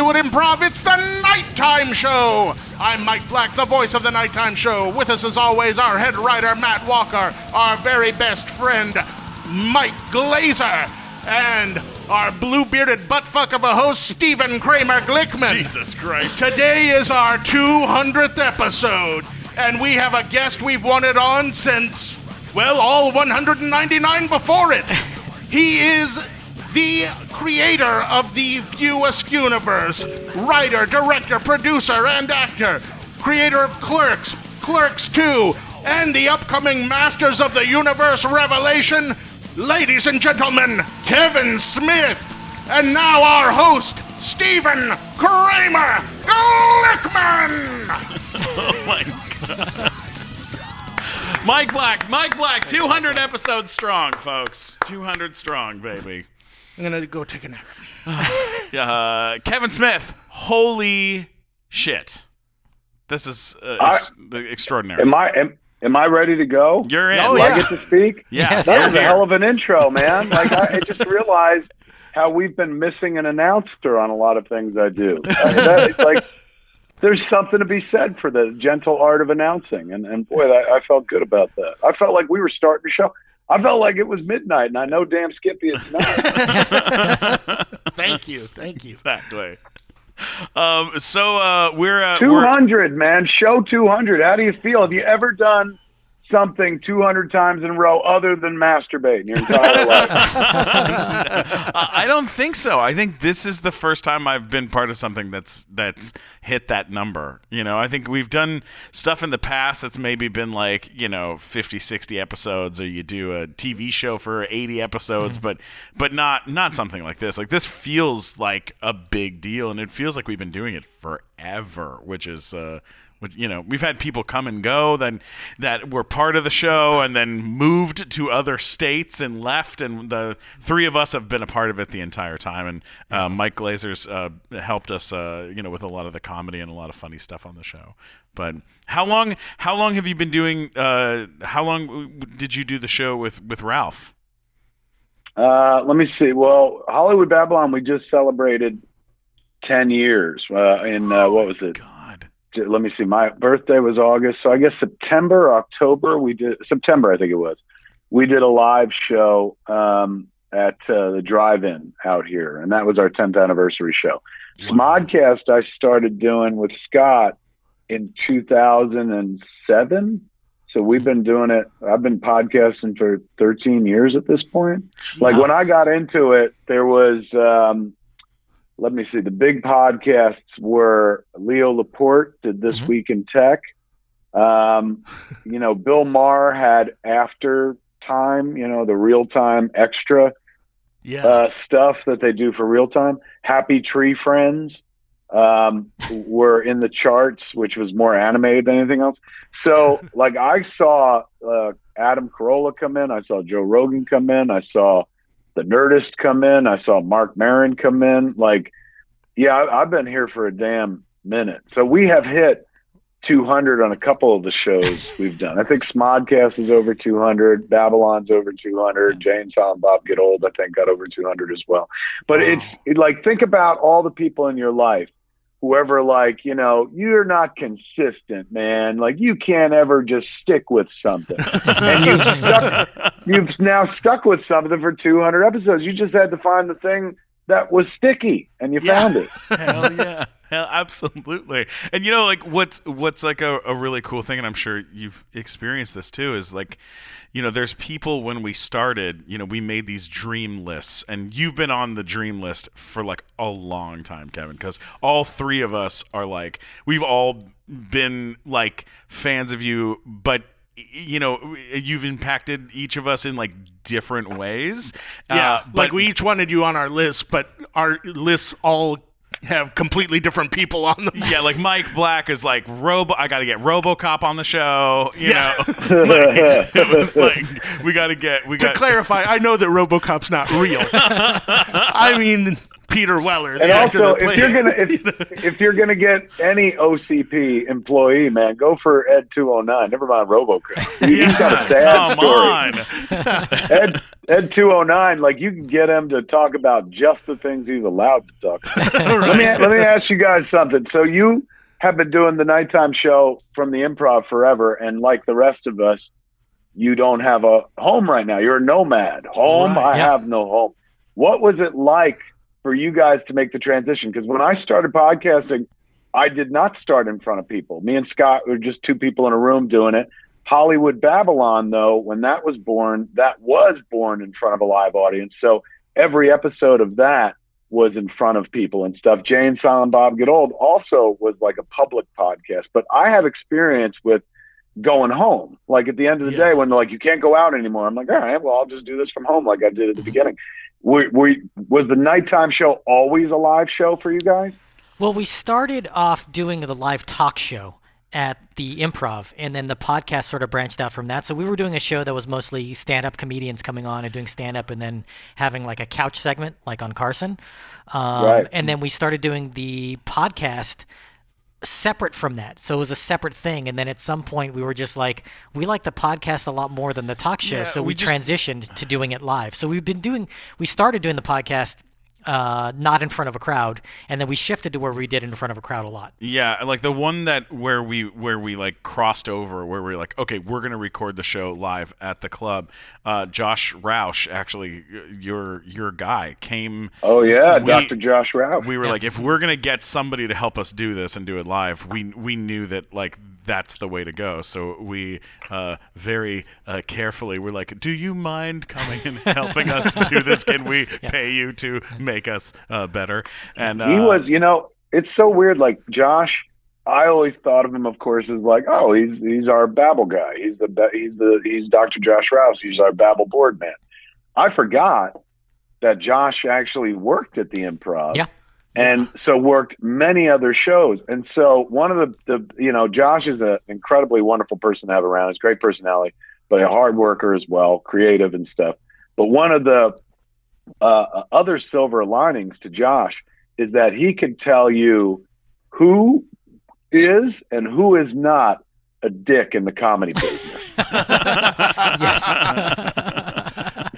Hollywood Improv, it's the Nighttime Show. I'm Mike Black, the voice of the Nighttime Show. With us, as always, our head writer, Matt Walker, our very best friend, Mike Glazer, and our blue-bearded buttfuck of a host, Stephen Kramer Glickman. Jesus Christ. Today is our 200th episode, and we have a guest we've wanted on since, well, all 199 before it. He is the creator of the View Askew-universe, writer, director, producer, and actor, creator of CLERKS, CLERKS 2, and the upcoming Masters of the Universe Revelation, ladies and gentlemen, Kevin Smith. And now our host, Stephen Kramer Glickman. Oh my God. Mike Black, 200 episodes strong, folks. 200 strong, baby. I'm gonna go take a nap. Kevin Smith, holy shit. This is extraordinary. Am I ready to go? You're in. Do I get to speak? Yes. That was a hell of an intro, man. Like I just realized how we've been missing an announcer on a lot of things I do. It's like there's something to be said for the gentle art of announcing, and boy, I felt good about that. I felt like we were starting the show. I felt like it was midnight, and I know damn Skippy it's not. Thank you. Exactly. So we're 200, man. Show 200. How do you feel? Have you ever done something 200 times in a row other than masturbate in your entire life? I don't think so. I think this is the first time I've been part of something that's hit that number. You know, I think we've done stuff in the past that's maybe been like, 50, 60 episodes, or you do a TV show for 80 episodes, but not something like this. Like, this feels like a big deal, and it feels like we've been doing it forever, which is we've had people come and go that were part of the show and then moved to other states and left, and the three of us have been a part of it the entire time. And Mike Glazer's helped us, with a lot of the comedy and a lot of funny stuff on the show. But how long have you been doing? How long did you do the show with Ralph? Let me see. Well, Hollywood Babylon, we just celebrated 10 years. What was it? God. Let me see. My birthday was August, so I guess September, October. September, I think it was. We did a live show at the drive-in out here, and that was our 10th anniversary show. Wow. Smodcast I started doing with Scott in 2007. So we've been doing it. I've been podcasting for 13 years at this point. Jeez. Like, when I got into it, there was. Let me see. The big podcasts were Leo Laporte did This Week in Tech. Bill Maher had After Time, the real time extra stuff that they do for real time. Happy Tree Friends were in the charts, which was more animated than anything else. So, like, I saw Adam Carolla come in. I saw Joe Rogan come in. I saw the Nerdist come in. I saw Mark Maron come in. Like, yeah, I've been here for a damn minute. So we have hit 200 on a couple of the shows we've done. I think Smodcast is over 200. Babylon's over 200. Jay and Silent Bob Get Old, I think, got over 200 as well. But it's like, think about all the people in your life, whoever, like, you're not consistent, man. Like, you can't ever just stick with something. And you've now stuck with something for 200 episodes. You just had to find the thing that was sticky, and you found it. Hell yeah. Hell, absolutely. And what's like a really cool thing, and I'm sure you've experienced this too, is like, there's people, when we started, we made these dream lists, and you've been on the dream list for like a long time, Kevin, because all three of us are like, we've all been like fans of you, but you've impacted each of us in like different ways. Like, we each wanted you on our list, but our lists all have completely different people on them. Yeah, like Mike Black is like I got to get RoboCop on the show. It's like we got to get. To clarify, I know that RoboCop's not real. I mean, Peter Weller, the And actor also, that played. if you're gonna get any OCP employee, man, go for Ed 209. Never mind RoboCop. He's got a sad story. On. Ed 209, like you can get him to talk about just the things he's allowed to talk about. Right. Let me ask you guys something. So you have been doing the nighttime show from the Improv forever, and like the rest of us, you don't have a home right now. You're a nomad. Home, Right, I have no home. What was it like for you guys to make the transition? Because when I started podcasting, I did not start in front of people. Me and Scott were just two people in a room doing it. Hollywood Babylon, though, when that was born in front of a live audience. So every episode of that was in front of people and stuff. Jane, Silent Bob Get Old also was like a public podcast. But I have experience with going home. Like at the end of the day, when they're like, you can't go out anymore, I'm like, all right, well, I'll just do this from home like I did at the beginning. Was the nighttime show always a live show for you guys? Well, we started off doing the live talk show at the Improv, and then the podcast sort of branched out from that. So we were doing a show that was mostly stand-up comedians coming on and doing stand-up and then having like a couch segment like on Carson. Right. And then we started doing the podcast separate from that. So it was a separate thing. And then at some point we were just like, we like the podcast a lot more than the talk show. So we transitioned to doing it live. So we started doing the podcast not in front of a crowd, and then we shifted to where we did it in front of a crowd a lot. Yeah, like the one where we like crossed over, where we're like, okay, we're gonna record the show live at the club. Josh Roush, actually, your guy came. Oh yeah, Dr. Josh Roush. We were like, if we're gonna get somebody to help us do this and do it live, we knew that like that's the way to go. So we very carefully were like, do you mind coming and helping us do this? Can we pay you to make us better? And he was, it's so weird. Like Josh, I always thought of him, of course, as like, oh, he's our Babel guy. He's Dr. Josh Rouse. He's our Babel board man. I forgot that Josh actually worked at the Improv. Yeah. And so worked many other shows. And so one of the Josh is an incredibly wonderful person to have around. He's a great personality, but a hard worker as well, creative and stuff. But one of the other silver linings to Josh is that he can tell you who is and who is not a dick in the comedy business.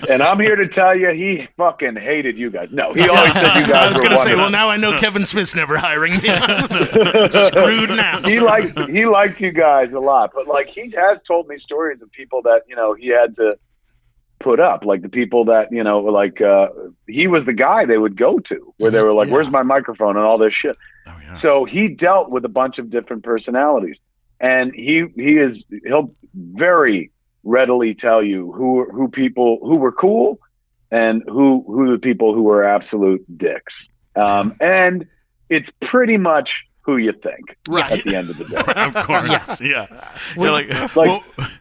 And I'm here to tell you, he fucking hated you guys. No, he always said you guys I was going to to say, well, now I know Kevin Smith's never hiring me. I'm screwed now. He liked you guys a lot, but like he has told me stories of people that he had to put up, like the people that he was the guy they would go to, where they were like, "Where's my microphone?" and all this shit. Oh, yeah. So he dealt with a bunch of different personalities, and he'll very readily tell you who people who were cool and who the people who were absolute dicks. And it's pretty much who you think at the end of the day. Of course,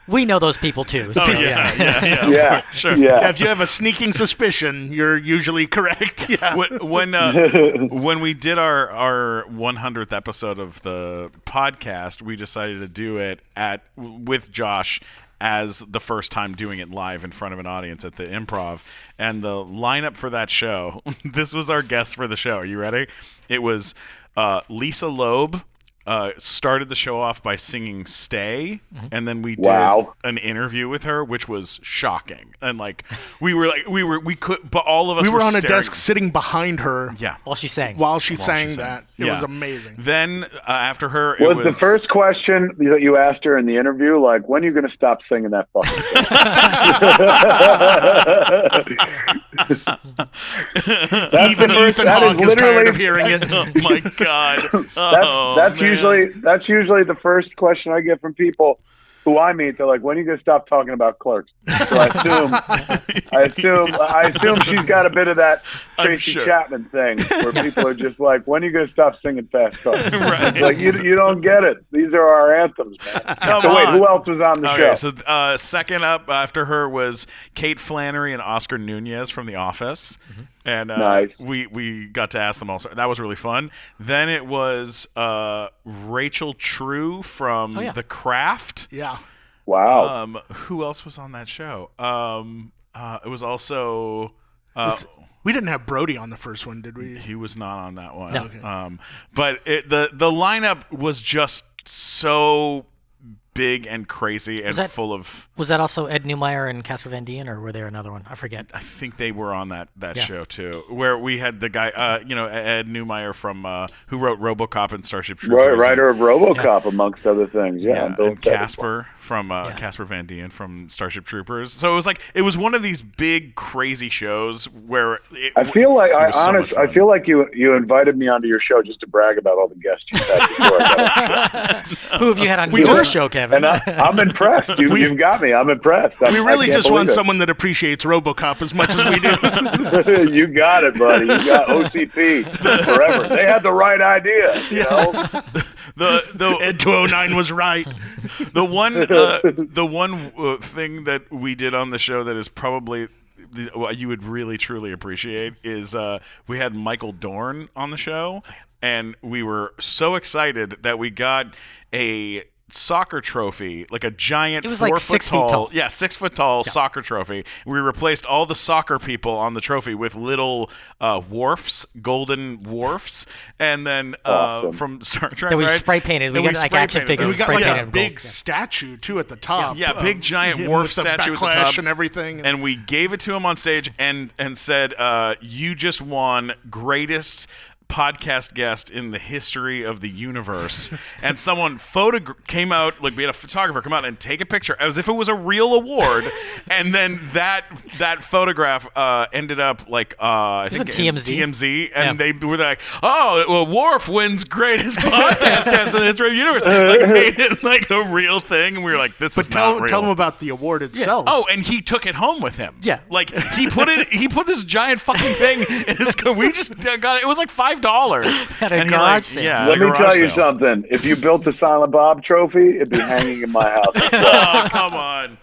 We know those people too. So yeah, sure. Yeah. If you have a sneaking suspicion, you're usually correct. Yeah. When we did our 100th episode of the podcast, we decided to do it with Josh as the first time doing it live in front of an audience at the Improv. And the lineup for that show, this was our guest for the show. Are you ready? It was Lisa Loeb started the show off by singing "Stay," and then we did an interview with her, which was shocking. And like we could, but all of us were on staring. a desk sitting behind her. Yeah, while she sang. That. It was amazing. Then after her, it was the first question that you asked her in the interview, like, when are you going to stop singing that fucking thing? Even Ethan Hawke is tired of hearing it. Oh my God. That's usually the first question I get from people who I meet. They're like, when are you going to stop talking about Clerks? So I assume she's got a bit of that Tracy Chapman thing where people are just like, when are you going to stop singing Fast Car? Right. It's like, you don't get it. These are our anthems, man. Wait, who else was on the show? So second up after her was Kate Flannery and Oscar Nunez from The Office. Mm-hmm. And nice. we got to ask them also. That was really fun. Then it was Rachel True from The Craft. Yeah. Wow. Who else was on that show? It was also We didn't have Brody on the first one, did we? He was not on that one. No. Okay. But the lineup was just so big and crazy and full of. Was that also Ed Neumeyer and Casper Van Dien, or were there another one? I forget. I think they were on that show too, where we had the guy, Ed Neumeyer from who wrote RoboCop and Starship Troopers, writer of RoboCop, amongst other things. And Casper from Casper Van Dien from Starship Troopers. So it was one of these big crazy shows where I feel like you invited me onto your show just to brag about all the guests you had before. Who have you had on your show, Kevin? And I'm impressed. You've got me. I'm impressed. We really just want someone that appreciates RoboCop as much as we do. You got it, buddy. You got OCP forever. They had the right idea. You know? The Ed 209 was right. The one thing that we did on the show that is probably what you would really truly appreciate is we had Michael Dorn on the show, and we were so excited that we got a soccer trophy, like a giant, it was like 6 feet tall. Yeah, 6 foot tall soccer trophy. We replaced all the soccer people on the trophy with little wharfs, golden wharfs, and then from Star Trek. That we spray painted. We got like action figures. We got spray like painted a big statue too at the top. Yeah, big giant wharf statue at the top and everything. And we gave it to him on stage and said, "You just won greatest podcast guest in the history of the universe." And someone came out, like we had a photographer come out and take a picture as if it was a real award. And then that photograph ended up like I think TMZ, and they were like, "Oh, well, Worf wins greatest podcast guest in the history of the universe." Like made it like a real thing, and we were like, "This is not real." Tell him about the award itself. Yeah. Oh, and he took it home with him. Yeah, like he put this giant fucking thing in his car. We just got it. It was like $5 at a garage sale. Yeah, let me tell you something. If you built a Silent Bob trophy, it'd be hanging in my house. Oh, come on.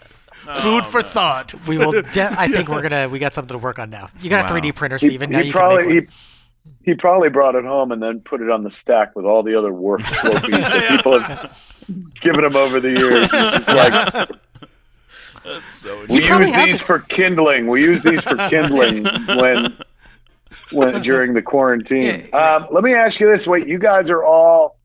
Food for thought. We will. I think we got something to work on now. You got a 3D printer, Steven. Now He probably brought it home and then put it on the stack with all the other work trophies that people have given him over the years. It's like, that's so we use these for kindling. when during the quarantine. Let me ask you this: wait, you guys are all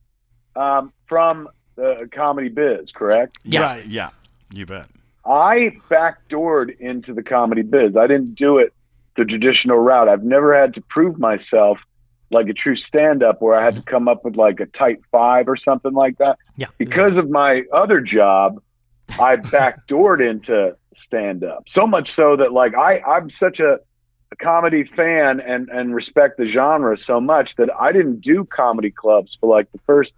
from the comedy biz, correct? Yeah, right. Yeah, you bet. I backdoored into the comedy biz. I didn't do it the traditional route. I've never had to prove myself like a true stand-up where I had to come up with like a tight 5 or something like that. Yeah. Because of my other job, I backdoored into stand-up. So much so that like I'm such a comedy fan and respect the genre so much that I didn't do comedy clubs for like the first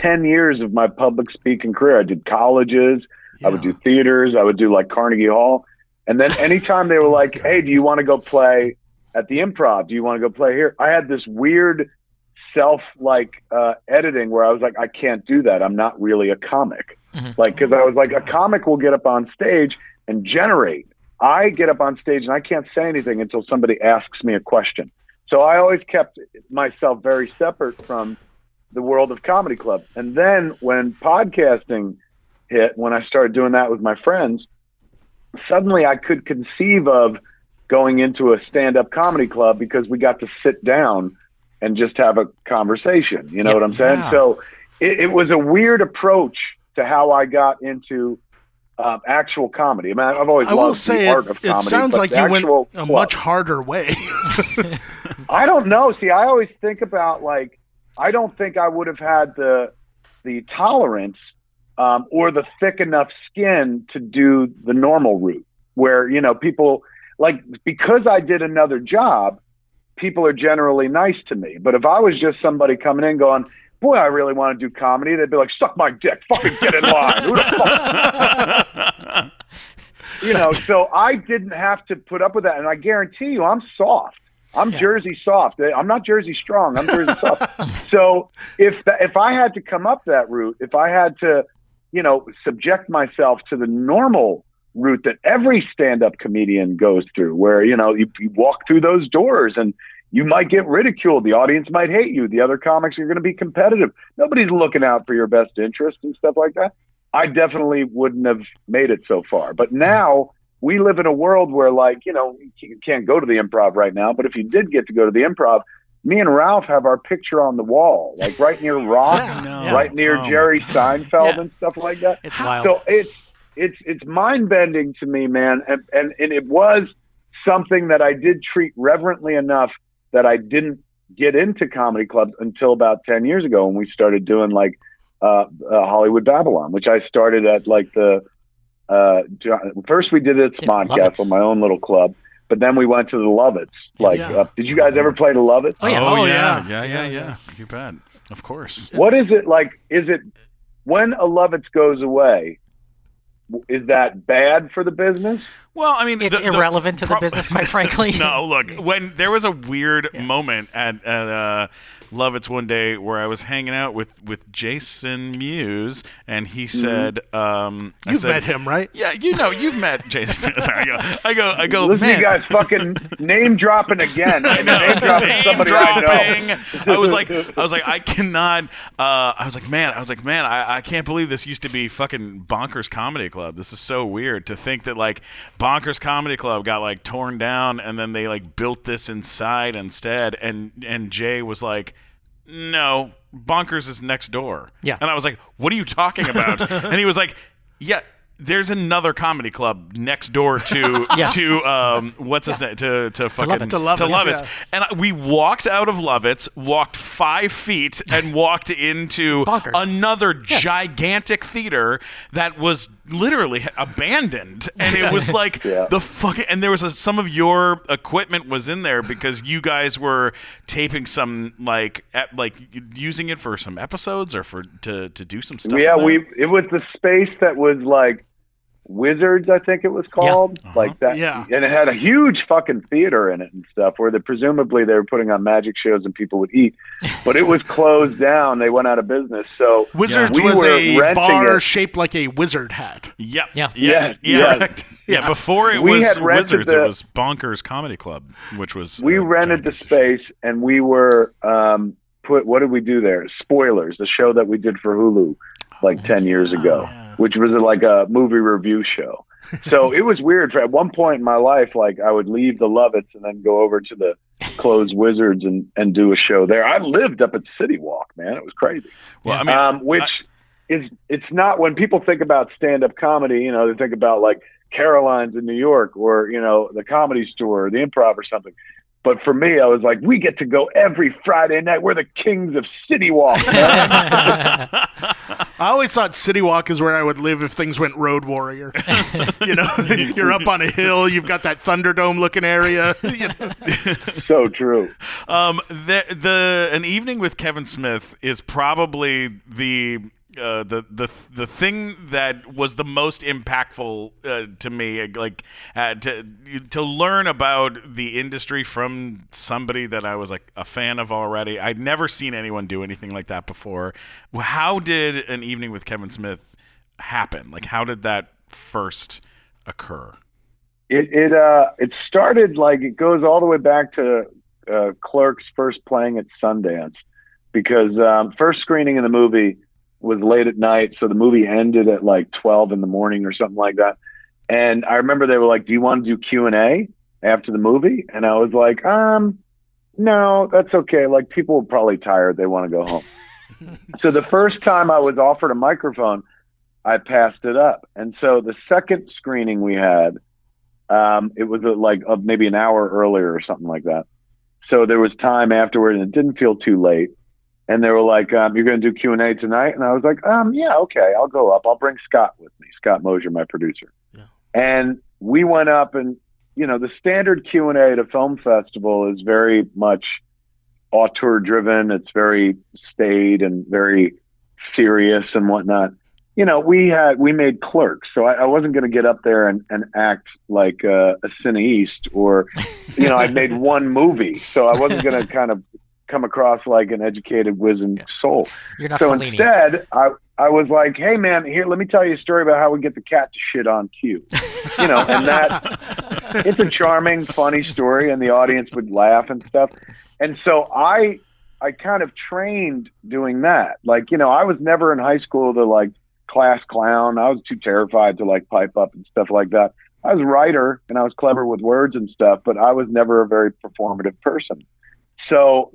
10 years of my public speaking career. I did colleges, I would do theaters, I would do like Carnegie Hall. And then anytime they were like, "Hey, do you want to go play at the Improv? Do you want to go play here?" I had this weird self editing where I was like, I can't do that. I'm not really a comic. Mm-hmm. Like, cause I was like, a comic will get up on stage and generate. I get up on stage and I can't say anything until somebody asks me a question. So I always kept myself very separate from the world of comedy club. And then when podcasting hit, when I started doing that with my friends, suddenly I could conceive of going into a stand-up comedy club because we got to sit down and just have a conversation. You know what I'm saying? Yeah. So it was a weird approach to how I got into actual comedy. I mean, I've always loved the art of comedy. It sounds like you went a much harder way. I don't know. See, I always think about like, I don't think I would have had the tolerance or the thick enough skin to do the normal route where, you know, people like, because I did another job, people are generally nice to me. But if I was just somebody coming in going, "Boy, I really want to do comedy," they'd be like, "Suck my dick, fucking get in line." Who the fuck? You know, so I didn't have to put up with that. And I guarantee you, I'm soft. I'm Jersey soft. I'm not Jersey strong. I'm Jersey soft. So if I had to come up that route, if I had to, you know, subject myself to the normal route that every stand-up comedian goes through, where, you know, you walk through those doors and you might get ridiculed. The audience might hate you. The other comics are going to be competitive. Nobody's looking out for your best interest and stuff like that. I definitely wouldn't have made it so far. But now we live in a world where, like, you know, you can't go to the Improv right now, but if you did get to go to the Improv, me and Ralph have our picture on the wall, like right near Rock, right near Jerry Seinfeld and stuff like that. It's wild. So it's mind bending to me, man. And it was something that I did treat reverently enough that I didn't get into comedy clubs until about 10 years ago when we started doing like Hollywood Babylon, which I started at like first we did it at Smodcastle, my own little club. But then we went to the Lovitz. Like, did you guys ever play the Lovitz? Oh, yeah. You bet. Of course. What is it like? Is it when a Lovitz goes away? Is that bad for the business? Well, I mean, it's irrelevant to the business, quite frankly. No, look, when there was a weird moment at Lovitz one day where I was hanging out with Jason Mewes, and he said, "You've met him, right?" Yeah, you've met Jason Mewes. I go, listen, man, you guys fucking name dropping again. Name dropping somebody I know. I was like, I cannot. I was like, man, I can't believe this used to be fucking Bonkers Comedy Club. This is so weird to think that like Bonkers Comedy Club got like torn down and then they like built this inside instead. And Jay was like, no, Bonkers is next door. Yeah. And I was like, what are you talking about? And he was like, yeah, there's another comedy club next door to what's his name to Lovitz. And we walked out of Lovitz, walked 5 feet, and walked into Bonkers. Another gigantic theater that was literally abandoned. And it was like the fucking, and there was some of your equipment was in there because you guys were taping some like using it for some episodes or to do some stuff. Yeah, it was the space that was like Wizards, I think it was called, like that. Yeah, and it had a huge fucking theater in it and stuff, where presumably they were putting on magic shows and people would eat, but it was closed down. They went out of business. So Wizards was a bar shaped like a wizard hat. Yeah. We Before it was had Wizards, it was Bonkers Comedy Club, which was we rented the space and we were what did we do there? Spoilers, the show that we did for Hulu like 10 years ago. Which was like a movie review show. So it was weird. At one point in my life, like I would leave the Lovitz and then go over to the closed Wizards and do a show there. I lived up at City Walk, man. It was crazy. Well, I mean, it's not, when people think about stand-up comedy, you know, they think about like Caroline's in New York or, you know, the Comedy Store or the Improv or something. But for me, I was like, we get to go every Friday night. We're the kings of City Walk. I always thought City Walk is where I would live if things went Road Warrior. You know, you're up on a hill. You've got that Thunderdome looking area. You know? So true. An Evening with Kevin Smith is probably the thing that was the most impactful to me, like to learn about the industry from somebody that I was like a fan of already. I'd never seen anyone do anything like that before. How did An Evening with Kevin Smith happen? Like, how did that first occur? It started, like, it goes all the way back to Clerks first playing at Sundance, because first screening of the movie was late at night, so the movie ended at like 12 in the morning or something like that. And I remember they were like, do you want to do Q&A after the movie? And I was like, no, that's okay. Like, people are probably tired. They want to go home. So the first time I was offered a microphone, I passed it up. And so the second screening we had, it was maybe an hour earlier or something like that. So there was time afterward and it didn't feel too late. And they were like, you're going to do Q&A tonight? And I was like, yeah, okay, I'll go up. I'll bring Scott with me, Scott Mosier, my producer. Yeah. And we went up and, you know, the standard Q&A at a film festival is very much auteur driven. It's very staid and very serious and whatnot. You know, we made Clerks, so I wasn't going to get up there and act like a cineast, or, you know, I made one movie, so I wasn't going to kind of come across like an educated, wizened soul. You're not so Fellini. Instead, I was like, hey man, here, let me tell you a story about how we get the cat to shit on cue. You know, and that, it's a charming, funny story, and the audience would laugh and stuff. And so I kind of trained doing that. Like, you know, I was never in high school the like class clown. I was too terrified to like pipe up and stuff like that. I was a writer and I was clever with words and stuff, but I was never a very performative person. So,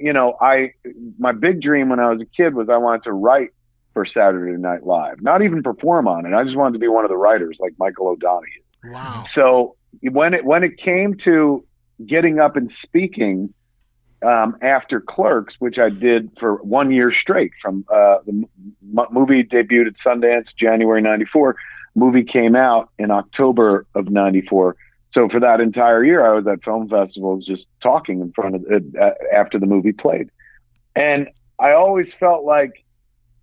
my big dream when I was a kid was I wanted to write for Saturday Night Live, not even perform on it. I just wanted to be one of the writers like Michael O'Donoghue. Wow. So when it came to getting up and speaking after Clerks, which I did for 1 year straight, from the movie debuted at Sundance, January 94. Movie came out in October of 94. So for that entire year, I was at film festivals just talking in front of after the movie played. And I always felt like,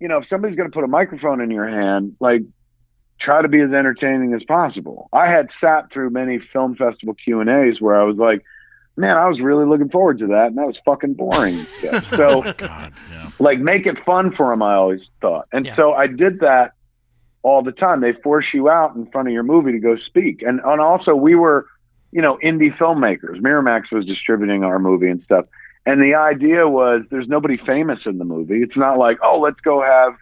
if somebody's going to put a microphone in your hand, like, try to be as entertaining as possible. I had sat through many film festival Q&As where I was like, man, I was really looking forward to that, and that was fucking boring. So, like, make it fun for them, I always thought. And so I did that all the time. They force you out in front of your movie to go speak. And also, we were, indie filmmakers. Miramax was distributing our movie and stuff. And the idea was there's nobody famous in the movie. It's not like, oh, let's go have,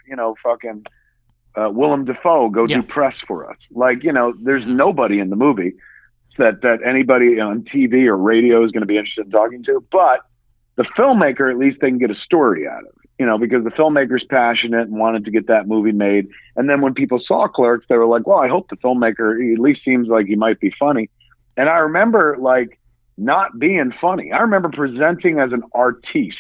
fucking Willem Dafoe go do press for us. Like, there's nobody in the movie that anybody on TV or radio is going to be interested in talking to. But the filmmaker, at least they can get a story out of it, because the filmmaker's passionate and wanted to get that movie made. And then when people saw Clerks, they were like, well, I hope the filmmaker, he at least seems like he might be funny. And I remember, like, not being funny. I remember presenting as an artiste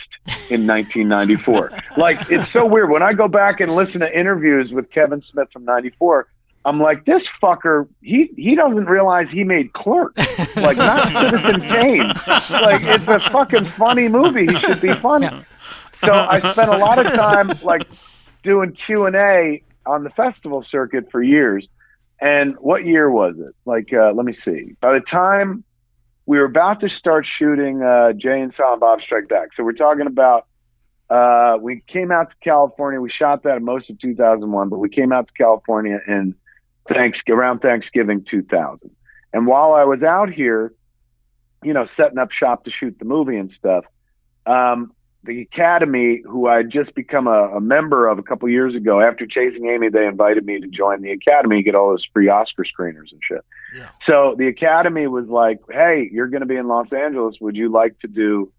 in 1994. Like, it's so weird. When I go back and listen to interviews with Kevin Smith from 94, I'm like, this fucker, he doesn't realize he made Clerks. Like, not Citizen Kane. Like, it's a fucking funny movie. He should be funny. So I spent a lot of time, like, doing Q&A on the festival circuit for years. And what year was it? Like, let me see. By the time we were about to start shooting Jay and Silent Bob Strike Back. So we're talking about, we came out to California. We shot that in most of 2001, but we came out to California in around Thanksgiving 2000. And while I was out here, setting up shop to shoot the movie and stuff, the Academy, who I had just become a member of a couple years ago, after Chasing Amy, they invited me to join the Academy, get all those free Oscar screeners and shit. Yeah. So the Academy was like, hey, you're going to be in Los Angeles. Would you like to do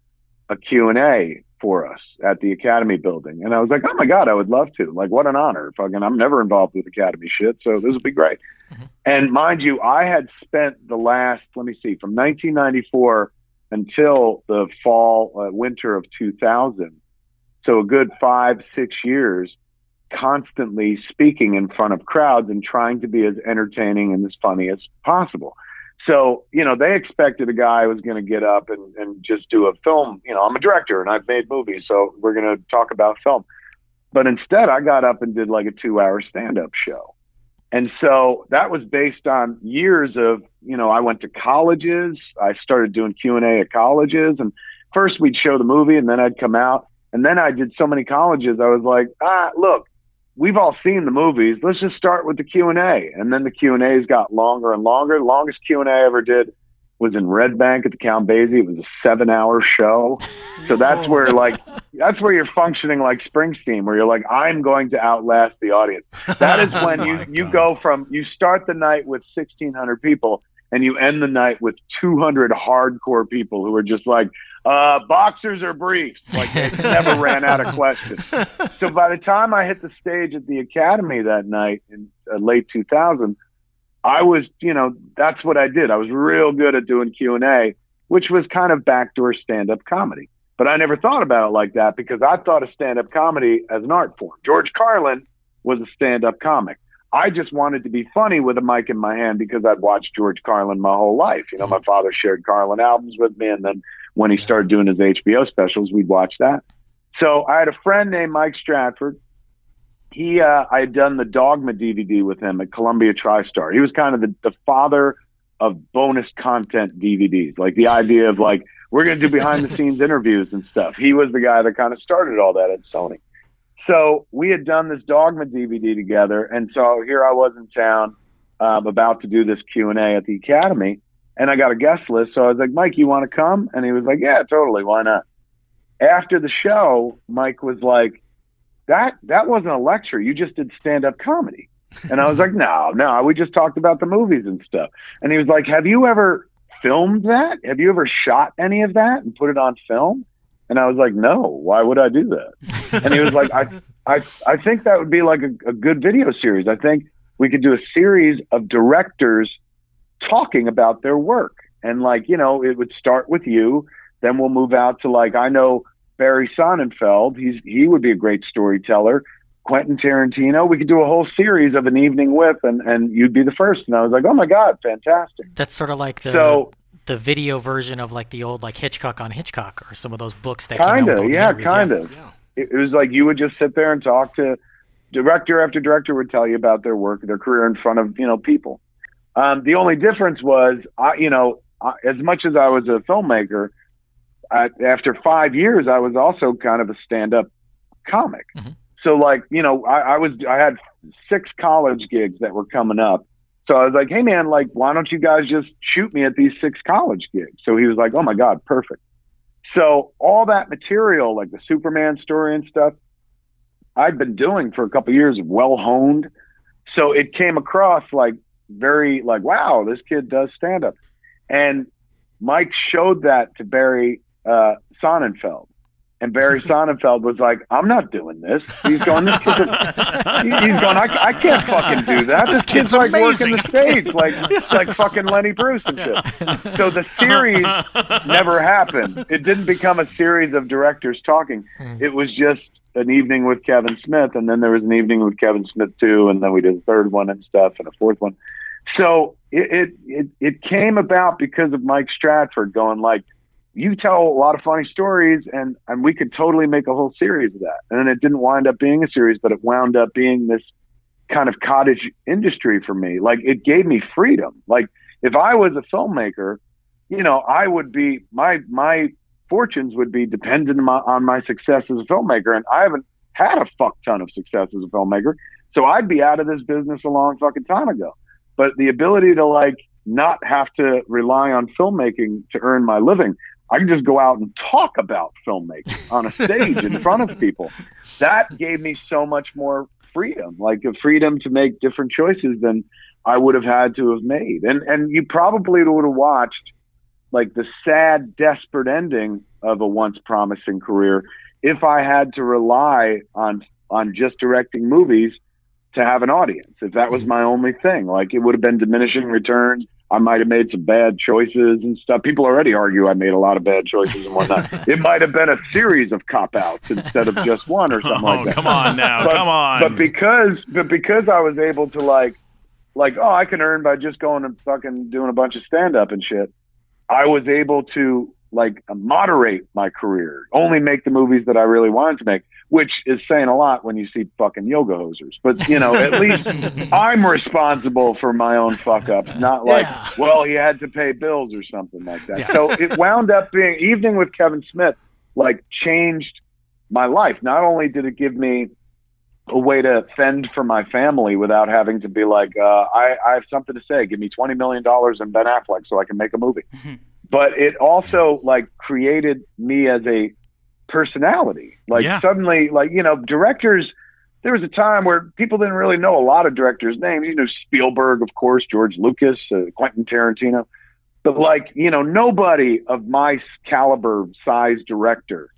a Q&A for us at the Academy building? And I was like, oh my God, I would love to. Like, what an honor. Fucking, I'm never involved with Academy shit, so this would be great. Mm-hmm. And mind you, I had spent the last, from 1994 until the winter of 2000. So a good 5-6 years constantly speaking in front of crowds and trying to be as entertaining and as funny as possible. So, they expected a guy who was going to get up and just do a film. I'm a director and I've made movies, so we're going to talk about film. But instead, I got up and did like a 2-hour stand-up show. And so that was based on years of, I went to colleges. I started doing Q&A at colleges. And first we'd show the movie and then I'd come out. And then I did so many colleges. I was like, look, we've all seen the movies. Let's just start with the Q&A. And then the Q&As got longer and longer. The longest Q&A I ever did was in Red Bank at the Count Basie. It was a 7-hour show. So that's where you're functioning like Springsteen, where you're like, I'm going to outlast the audience. That is when you go from, you start the night with 1,600 people and you end the night with 200 hardcore people who are just like, boxers or briefs. Like, they never ran out of questions. So by the time I hit the stage at the Academy that night in late 2000, I was, that's what I did. I was real good at doing Q&A, which was kind of backdoor stand-up comedy. But I never thought about it like that because I thought of stand-up comedy as an art form. George Carlin was a stand-up comic. I just wanted to be funny with a mic in my hand because I'd watched George Carlin my whole life. My father shared Carlin albums with me, and then when he started doing his HBO specials, we'd watch that. So I had a friend named Mike Stratford. I had done the Dogma DVD with him at Columbia TriStar. He was kind of the father of bonus content DVDs, like the idea of like, we're going to do behind the scenes interviews and stuff. He was the guy that kind of started all that at Sony. So we had done this Dogma DVD together. And so here I was in town about to do this Q&A at the Academy, and I got a guest list. So I was like, Mike, you want to come? And he was like, yeah, totally. Why not? After the show, Mike was like, that wasn't a lecture. You just did stand-up comedy. And I was like, no, we just talked about the movies and stuff. And he was like, have you ever filmed that? Have you ever shot any of that and put it on film? And I was like, no, why would I do that? And he was like, I think that would be like a good video series. I think we could do a series of directors talking about their work. And like, it would start with you. Then we'll move out to like, I know Barry Sonnenfeld. He would be a great storyteller. Quentin Tarantino. We could do a whole series of An Evening With, and you'd be the first. And I was like, oh my God, fantastic. That's sort of like the video version of like the old like Hitchcock on Hitchcock or some of those books that came out with all the interviews. Kind of. Yeah. It was like you would just sit there and talk to director after director would tell you about their work, their career in front of people. The only difference was, as much as I was a filmmaker, after 5 years, I was also kind of a stand-up comic. Mm-hmm. So like, I had 6 college gigs that were coming up. So I was like, hey man, like, why don't you guys just shoot me at these 6 college gigs? So he was like, oh my God, perfect. So all that material, like the Superman story and stuff, I'd been doing for a couple of years, well honed. So it came across like very like, wow, this kid does stand up. And Mike showed that to Barry Sonnenfeld. And Barry Sonnenfeld was like, I'm not doing this. He's going, he's going, I can't fucking do that. This kid's like working the stage like fucking Lenny Bruce and shit. So the series never happened. It didn't become a series of directors talking. It was just An Evening with Kevin Smith, and then there was An Evening with Kevin Smith 2, and then we did a third one and stuff, and a fourth one. So it came about because of Mike Stratford going like, you tell a lot of funny stories, and we could totally make a whole series of that. And then it didn't wind up being a series, but it wound up being this kind of cottage industry for me. Like, it gave me freedom. Like, if I was a filmmaker, I would be, my fortunes would be dependent on my success as a filmmaker. And I haven't had a fuck ton of success as a filmmaker. So I'd be out of this business a long fucking time ago. But the ability to like not have to rely on filmmaking to earn my living, I can just go out and talk about filmmaking on a stage in front of people. That gave me so much more freedom, like a freedom to make different choices than I would have had to have made. And you probably would have watched like the sad, desperate ending of a once promising career if I had to rely on just directing movies to have an audience. If that was my only thing, like it would have been diminishing returns. I might have made some bad choices and stuff. People already argue I made a lot of bad choices and whatnot. It might have been a series of cop-outs instead of just one or something like that. Come on now, come on. But because I was able to like, I can earn by just going and fucking doing a bunch of stand-up and shit, I was able to like moderate my career, only make the movies that I really wanted to make, which is saying a lot when you see fucking yoga hosers. But, at least I'm responsible for my own fuck-ups, not like, well, he had to pay bills or something like that. Yeah. So it wound up being Evening with Kevin Smith, like, changed my life. Not only did it give me a way to fend for my family without having to be like, I have something to say. Give me $20 million and Ben Affleck so I can make a movie. But it also like created me as a personality. Like suddenly, like, directors, there was a time where people didn't really know a lot of directors' names. Spielberg, of course, George Lucas, Quentin Tarantino. But like, nobody of my caliber, size director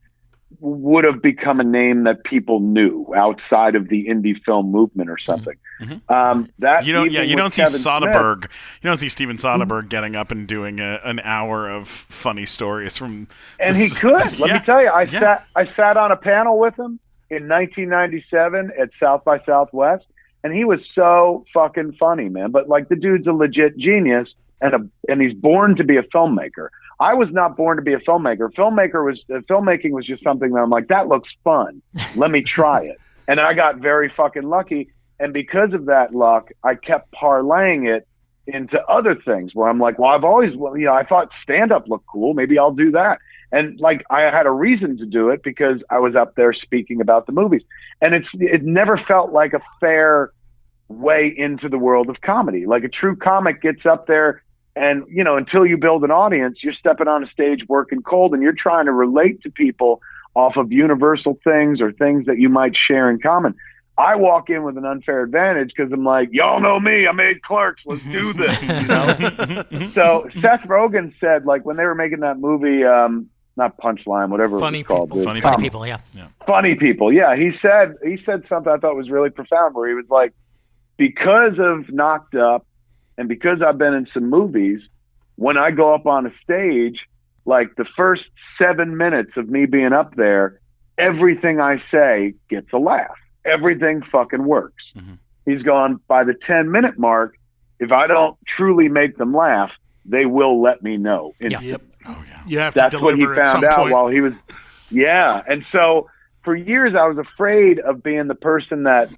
would have become a name that people knew outside of the indie film movement or something. Mm-hmm. You don't see Soderbergh. You don't see Steven Soderbergh getting up and doing an hour of funny stories from. And he could. Let me tell you, I sat on a panel with him in 1997 at South by Southwest, and he was so fucking funny, man. But like, the dude's a legit genius, and he's born to be a filmmaker. I was not born to be a filmmaker. Filmmaking was just something that I'm like, that looks fun. Let me try it. And I got very fucking lucky. And because of that luck, I kept parlaying it into other things where I'm like, well, I thought stand-up looked cool. Maybe I'll do that. And like, I had a reason to do it because I was up there speaking about the movies. And it never felt like a fair way into the world of comedy. Like, a true comic gets up there, and, until you build an audience, you're stepping on a stage working cold, and you're trying to relate to people off of universal things or things that you might share in common. I walk in with an unfair advantage because I'm like, y'all know me. I made Clerks. Let's do this. You know? So Seth Rogen said, like, when they were making that movie, not Punchline, whatever it was called. Funny People, yeah. Funny People, yeah. He said something I thought was really profound, where he was like, because of Knocked Up and because I've been in some movies, when I go up on a stage, like the first 7 minutes of me being up there, everything I say gets a laugh. Everything fucking works. Mm-hmm. He's gone, by the 10-minute mark, if I don't truly make them laugh, they will let me know. Yep. Oh, yeah. You have That's to what he deliver found out while he was, And so for years I was afraid of being the person that,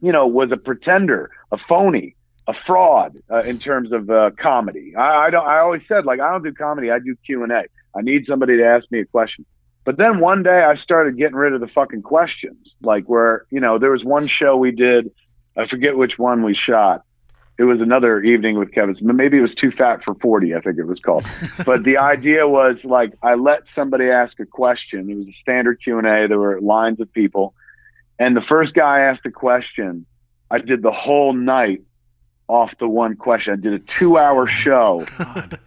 you know, was a pretender, a phony, a fraud in terms of comedy. I always said, like, I don't do comedy. I do Q&A. I need somebody to ask me a question. But then one day I started getting rid of the fucking questions. Like, where, you know, there was one show we did, I forget which one we shot. It was another evening with Kevin. Maybe it was Too Fat for 40, I think it was called. But the idea was, like, I let somebody ask a question. It was a standard Q&A. There were lines of people. And the first guy asked a question. I did the whole night off the one question. I did a 2-hour show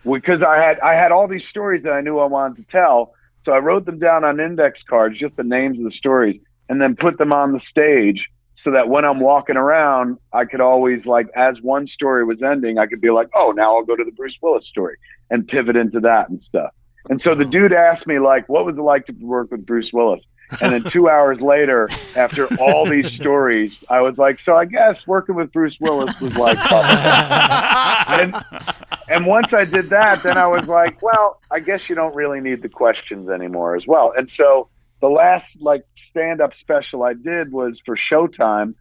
because I had all these stories that I knew I wanted to tell. So I wrote them down on index cards, just the names of the stories, and then put them on the stage so that when I'm walking around, I could always, like, as one story was ending, I could be like, oh, now I'll go to the Bruce Willis story and pivot into that and stuff. And so the dude asked me, like, what was it like to work with Bruce Willis? And then 2 hours later, after all these stories, I was like, so I guess working with Bruce Willis was like and once I did that, then I was like, well, I guess you don't really need the questions anymore as well. And so the last, like, stand-up special I did was for Showtime,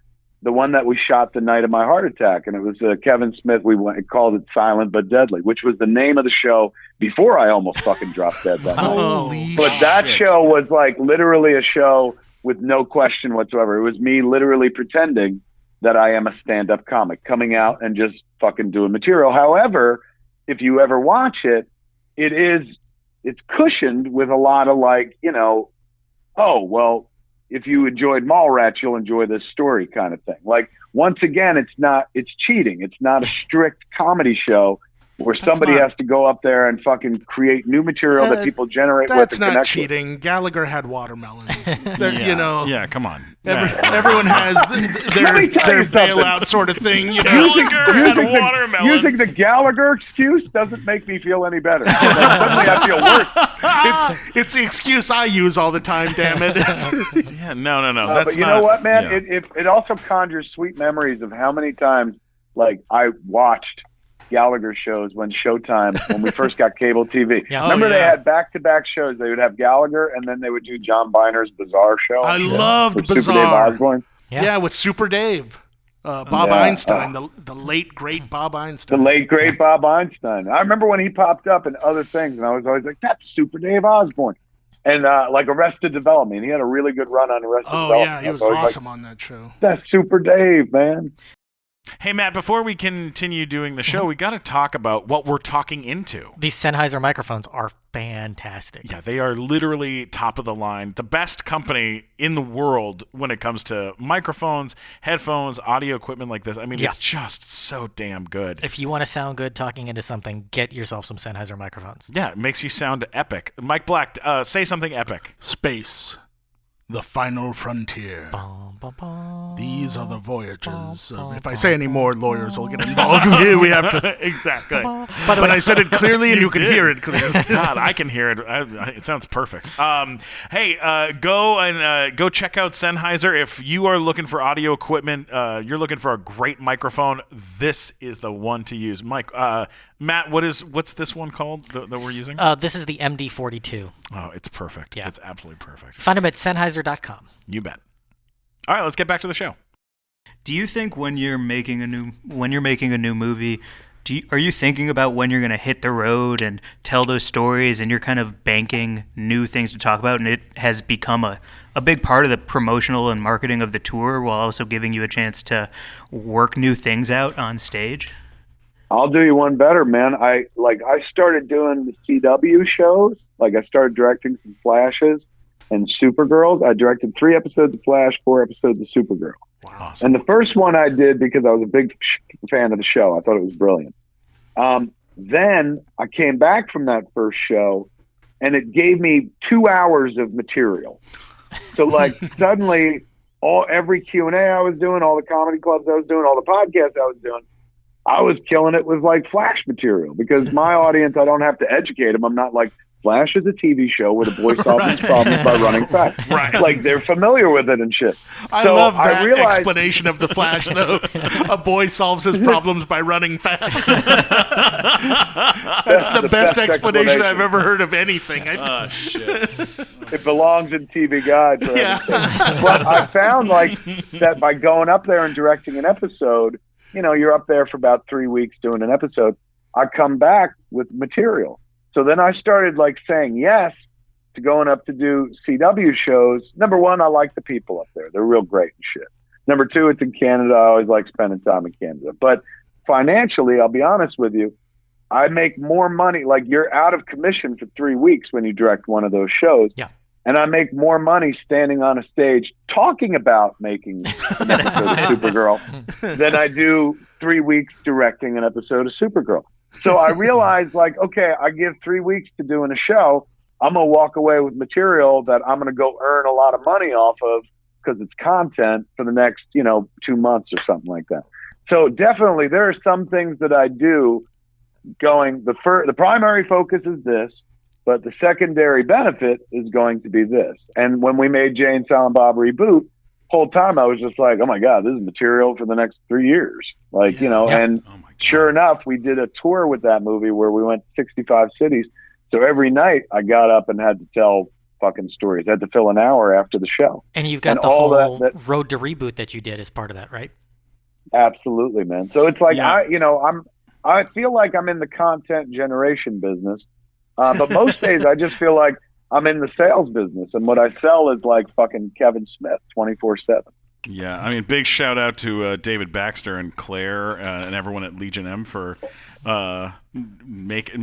the one that we shot the night of my heart attack. And it was Kevin Smith. We called it Silent But Deadly, which was the name of the show before I almost fucking dropped dead that night. But that show was, like, literally a show with no question whatsoever. It was me literally pretending that I am a stand-up comic, coming out and just fucking doing material. However, if you ever watch it, it's cushioned with a lot of, like, you know, oh, well, if you enjoyed Mallrats, you'll enjoy this story kind of thing. Like, once again, it's cheating. It's not a strict comedy show where somebody has to go up there and fucking create new material that people generate with. That's not cheating. Gallagher had watermelons. You know. Yeah, come on. Everyone has their bailout sort of thing. You know? Gallagher had watermelons. Using the Gallagher excuse doesn't make me feel any better. Like, suddenly I feel worse. It's the excuse I use all the time, damn it. Yeah, no. But you know what, man? Yeah. It also conjures sweet memories of how many times, like, I watched Gallagher shows when we first got cable TV. Remember they had back-to-back shows. They would have Gallagher, and then they would do John Byner's Bizarre show. I loved Bizarre. Super Dave Osborne. Yeah, with Super Dave. Bob Einstein, the late, great Bob Einstein. The late, great Bob Einstein. I remember when he popped up in other things, and I was always like, that's Super Dave Osborne. And like Arrested Development. He had a really good run on Arrested Development. Oh, yeah, he was awesome on that show. That's Super Dave, man. Hey, Matt, before we continue doing the show, we got to talk about what we're talking into. These Sennheiser microphones are fantastic. Yeah, they are literally top of the line. The best company in the world when it comes to microphones, headphones, audio equipment like this. I mean, it's just so damn good. If you want to sound good talking into something, get yourself some Sennheiser microphones. Yeah, it makes you sound epic. Mike Black, say something epic. Space. The final frontier. These are the voyages. If I say any more, lawyers will get involved. We have to. Exactly. But I said it clearly, and you can hear it clearly. God, I can hear it. It sounds perfect. Hey, go check out Sennheiser. If you are looking for audio equipment, you're looking for a great microphone, this is the one to use. Mike, Matt, what's this one called that we're using? This is the MD42. Oh, it's perfect. Yeah. It's absolutely perfect. Find them at Sennheiser.com. You bet. All right, let's get back to the show. Do you think when you're making a new movie, are you thinking about when you're going to hit the road and tell those stories, and you're kind of banking new things to talk about, and it has become a big part of the promotional and marketing of the tour while also giving you a chance to work new things out on stage? I'll do you one better, man. I started doing the CW shows. Like, I started directing some flashes. and Supergirl. I directed 3 episodes of Flash, 4 episodes of Supergirl. Wow. And the first one I did because I was a big fan of the show. I thought it was brilliant. Then I came back from that first show, and it gave me 2 hours of material. So like suddenly, every Q&A I was doing, all the comedy clubs I was doing, all the podcasts I was doing, I was killing it with like Flash material because my audience, I don't have to educate them. I'm not like, Flash is a TV show where the boy solves his problems by running fast. Right. Like they're familiar with it and shit. I love that explanation of the Flash, though. A boy solves his problems by running fast. That's the best explanation I've ever heard of anything. Shit. It belongs in TV Guide. For everything. But I found like that by going up there and directing an episode, you're up there for about 3 weeks doing an episode. I come back with material. So then I started like saying yes to going up to do CW shows. Number one, I like the people up there. They're real great and shit. Number two, it's in Canada. I always like spending time in Canada. But financially, I'll be honest with you, I make more money. Like you're out of commission for 3 weeks when you direct one of those shows. Yeah. And I make more money standing on a stage talking about making an episode of Supergirl than I do 3 weeks directing an episode of Supergirl. So I realized, like, okay, I give 3 weeks to doing a show. I'm going to walk away with material that I'm going to go earn a lot of money off of because it's content for the next, 2 months or something like that. So definitely there are some things that I do going, the primary focus is this, but the secondary benefit is going to be this. And when we made Jay and Silent Bob Reboot, whole time I was just like, oh my God, this is material for the next 3 years. Like, and sure enough, we did a tour with that movie where we went 65 cities. So every night I got up and had to tell fucking stories. I had to fill an hour after the show. And you've got the whole Road to Reboot that you did as part of that, right? Absolutely, man. So it's like, I feel like I'm in the content generation business. But most days I just feel like I'm in the sales business, and what I sell is like fucking Kevin Smith 24/7. Yeah, I mean, big shout out to David Baxter and Claire and everyone at Legion M for making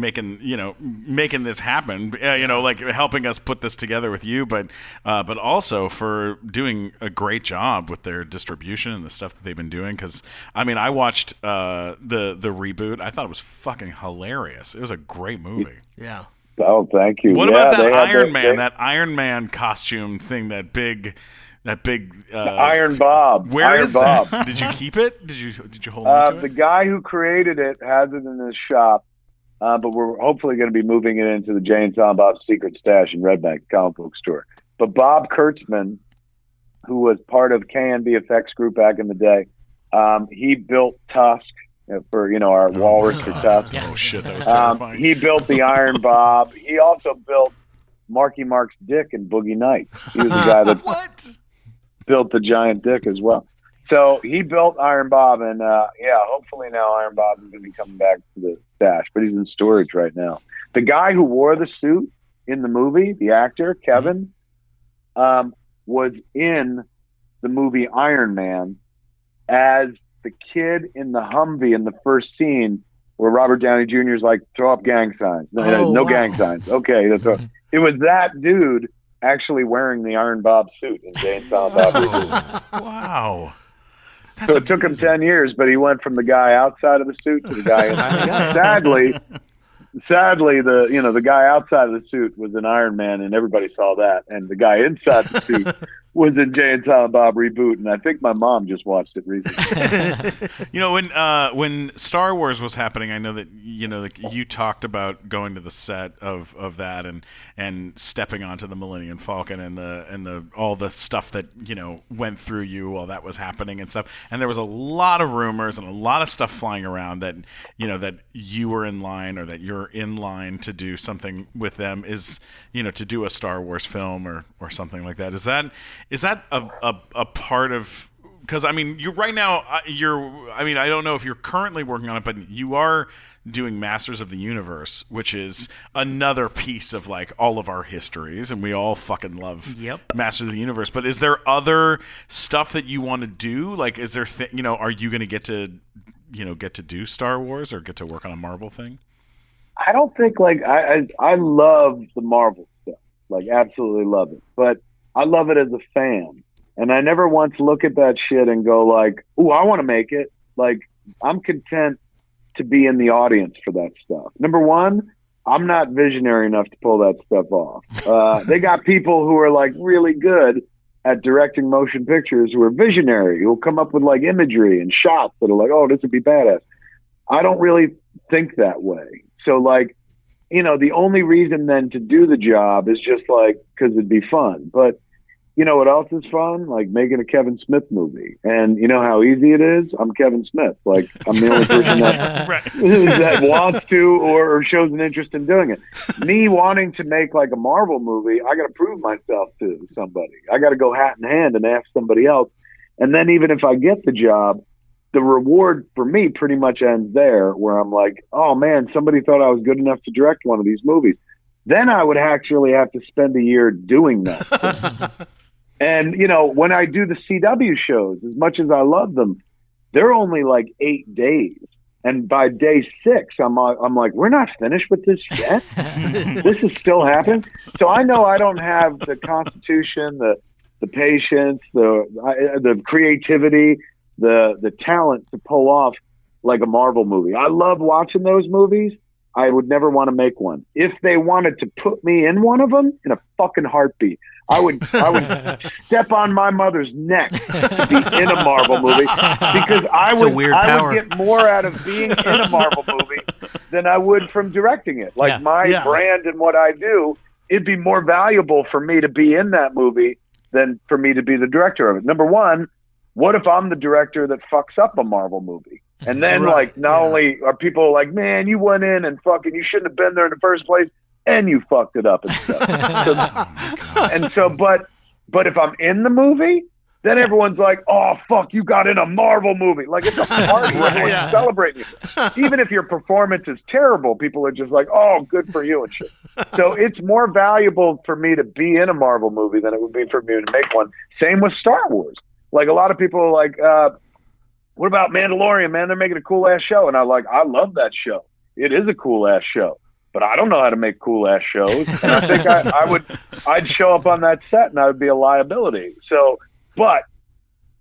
this happen. Like helping us put this together with you, but also for doing a great job with their distribution and the stuff that they've been doing. Because I mean, I watched the Reboot. I thought it was fucking hilarious. It was a great movie. Yeah. Oh, thank you. What about that Iron Man? That Iron Man costume thing. That big Iron Bob. Where is Bob. that? Did you keep it? Did you hold on to it? The guy who created it has it in his shop, but we're hopefully going to be moving it into the Jay and Silent Bob's secret stash in Red Bank comic book store. But Bob Kurtzman, who was part of KNB Effects Group back in the day, he built Tusk for our walrus for Tusk. Oh shit, that was terrifying. He built the Iron Bob. He also built Marky Mark's dick in Boogie Nights. He was the guy that built the giant dick as well. So he built Iron Bob, and hopefully now Iron Bob is going to be coming back to the stash, but he's in storage right now. The guy who wore the suit in the movie, the actor, Kevin, was in the movie Iron Man as the kid in the Humvee in the first scene where Robert Downey Jr. is like, throw up gang signs. No gang signs. Okay, that's right. It was that dude actually wearing the Iron Bob suit in Jay and Silent Bob. Wow. So it took him 10 years, but he went from the guy outside of the suit to the guy inside. Sadly, the guy outside of the suit was an Iron Man, and everybody saw that. And the guy inside the suit was in Jay and Silent Bob Reboot, and I think my mom just watched it recently. When Star Wars was happening, I know that you talked about going to the set of that and stepping onto the Millennium Falcon and the all the stuff that went through you while that was happening and stuff. And there was a lot of rumors and a lot of stuff flying around that that you were in line or that you're in line to do something with them to do a Star Wars film or something like that. Is that a part of, because I mean you right now I don't know if you're currently working on it, but you are doing Masters of the Universe, which is another piece of like all of our histories, and we all fucking love Masters of the Universe. But is there other stuff that you want to do? Like, is there are you going to get to do Star Wars or get to work on a Marvel thing? I don't think I love the Marvel stuff. Like, absolutely love it. But I love it as a fan. And I never once look at that shit and go like, ooh, I want to make it. Like, I'm content to be in the audience for that stuff. Number one, I'm not visionary enough to pull that stuff off. They got people who are like really good at directing motion pictures who are visionary, who'll come up with like imagery and shots that are like, oh, this would be badass. I don't really think that way. So like, you know, the only reason then to do the job is just like, cause it'd be fun. But you know what else is fun? Like making a Kevin Smith movie. And you know how easy it is? I'm Kevin Smith. Like, I'm the only person that, that wants to or shows an interest in doing it. Me wanting to make like a Marvel movie, I got to prove myself to somebody. I got to go hat in hand and ask somebody else. And then even if I get the job, the reward for me pretty much ends there, where I'm like, oh man, somebody thought I was good enough to direct one of these movies. Then I would actually have to spend a year doing that. And, you know, when I do the CW shows, as much as I love them, they're only like 8 days. And by day 6, I'm like, we're not finished with this yet? This is still happening? So I know I don't have the constitution, the patience, the creativity, the talent to pull off like a Marvel movie. I love watching those movies. I would never want to make one. If they wanted to put me in one of them, in a fucking heartbeat, I would step on my mother's neck to be in a Marvel movie, because I would get more out of being in a Marvel movie than I would from directing it. Like my brand and what I do, it'd be more valuable for me to be in that movie than for me to be the director of it. Number one, what if I'm the director that fucks up a Marvel movie? And then like, not only are people like, man, you went in and fucking, you shouldn't have been there in the first place, and you fucked it up and stuff. But if I'm in the movie, then everyone's like, oh, fuck, you got in a Marvel movie. Like, it's a party. Everyone's celebrating you. Even if your performance is terrible, people are just like, oh, good for you and shit. So it's more valuable for me to be in a Marvel movie than it would be for me to make one. Same with Star Wars. Like, a lot of people are like, what about Mandalorian, man? They're making a cool-ass show. And I love that show. It is a cool-ass show. But I don't know how to make cool-ass shows. And I think I'd show up on that set and I would be a liability. So, but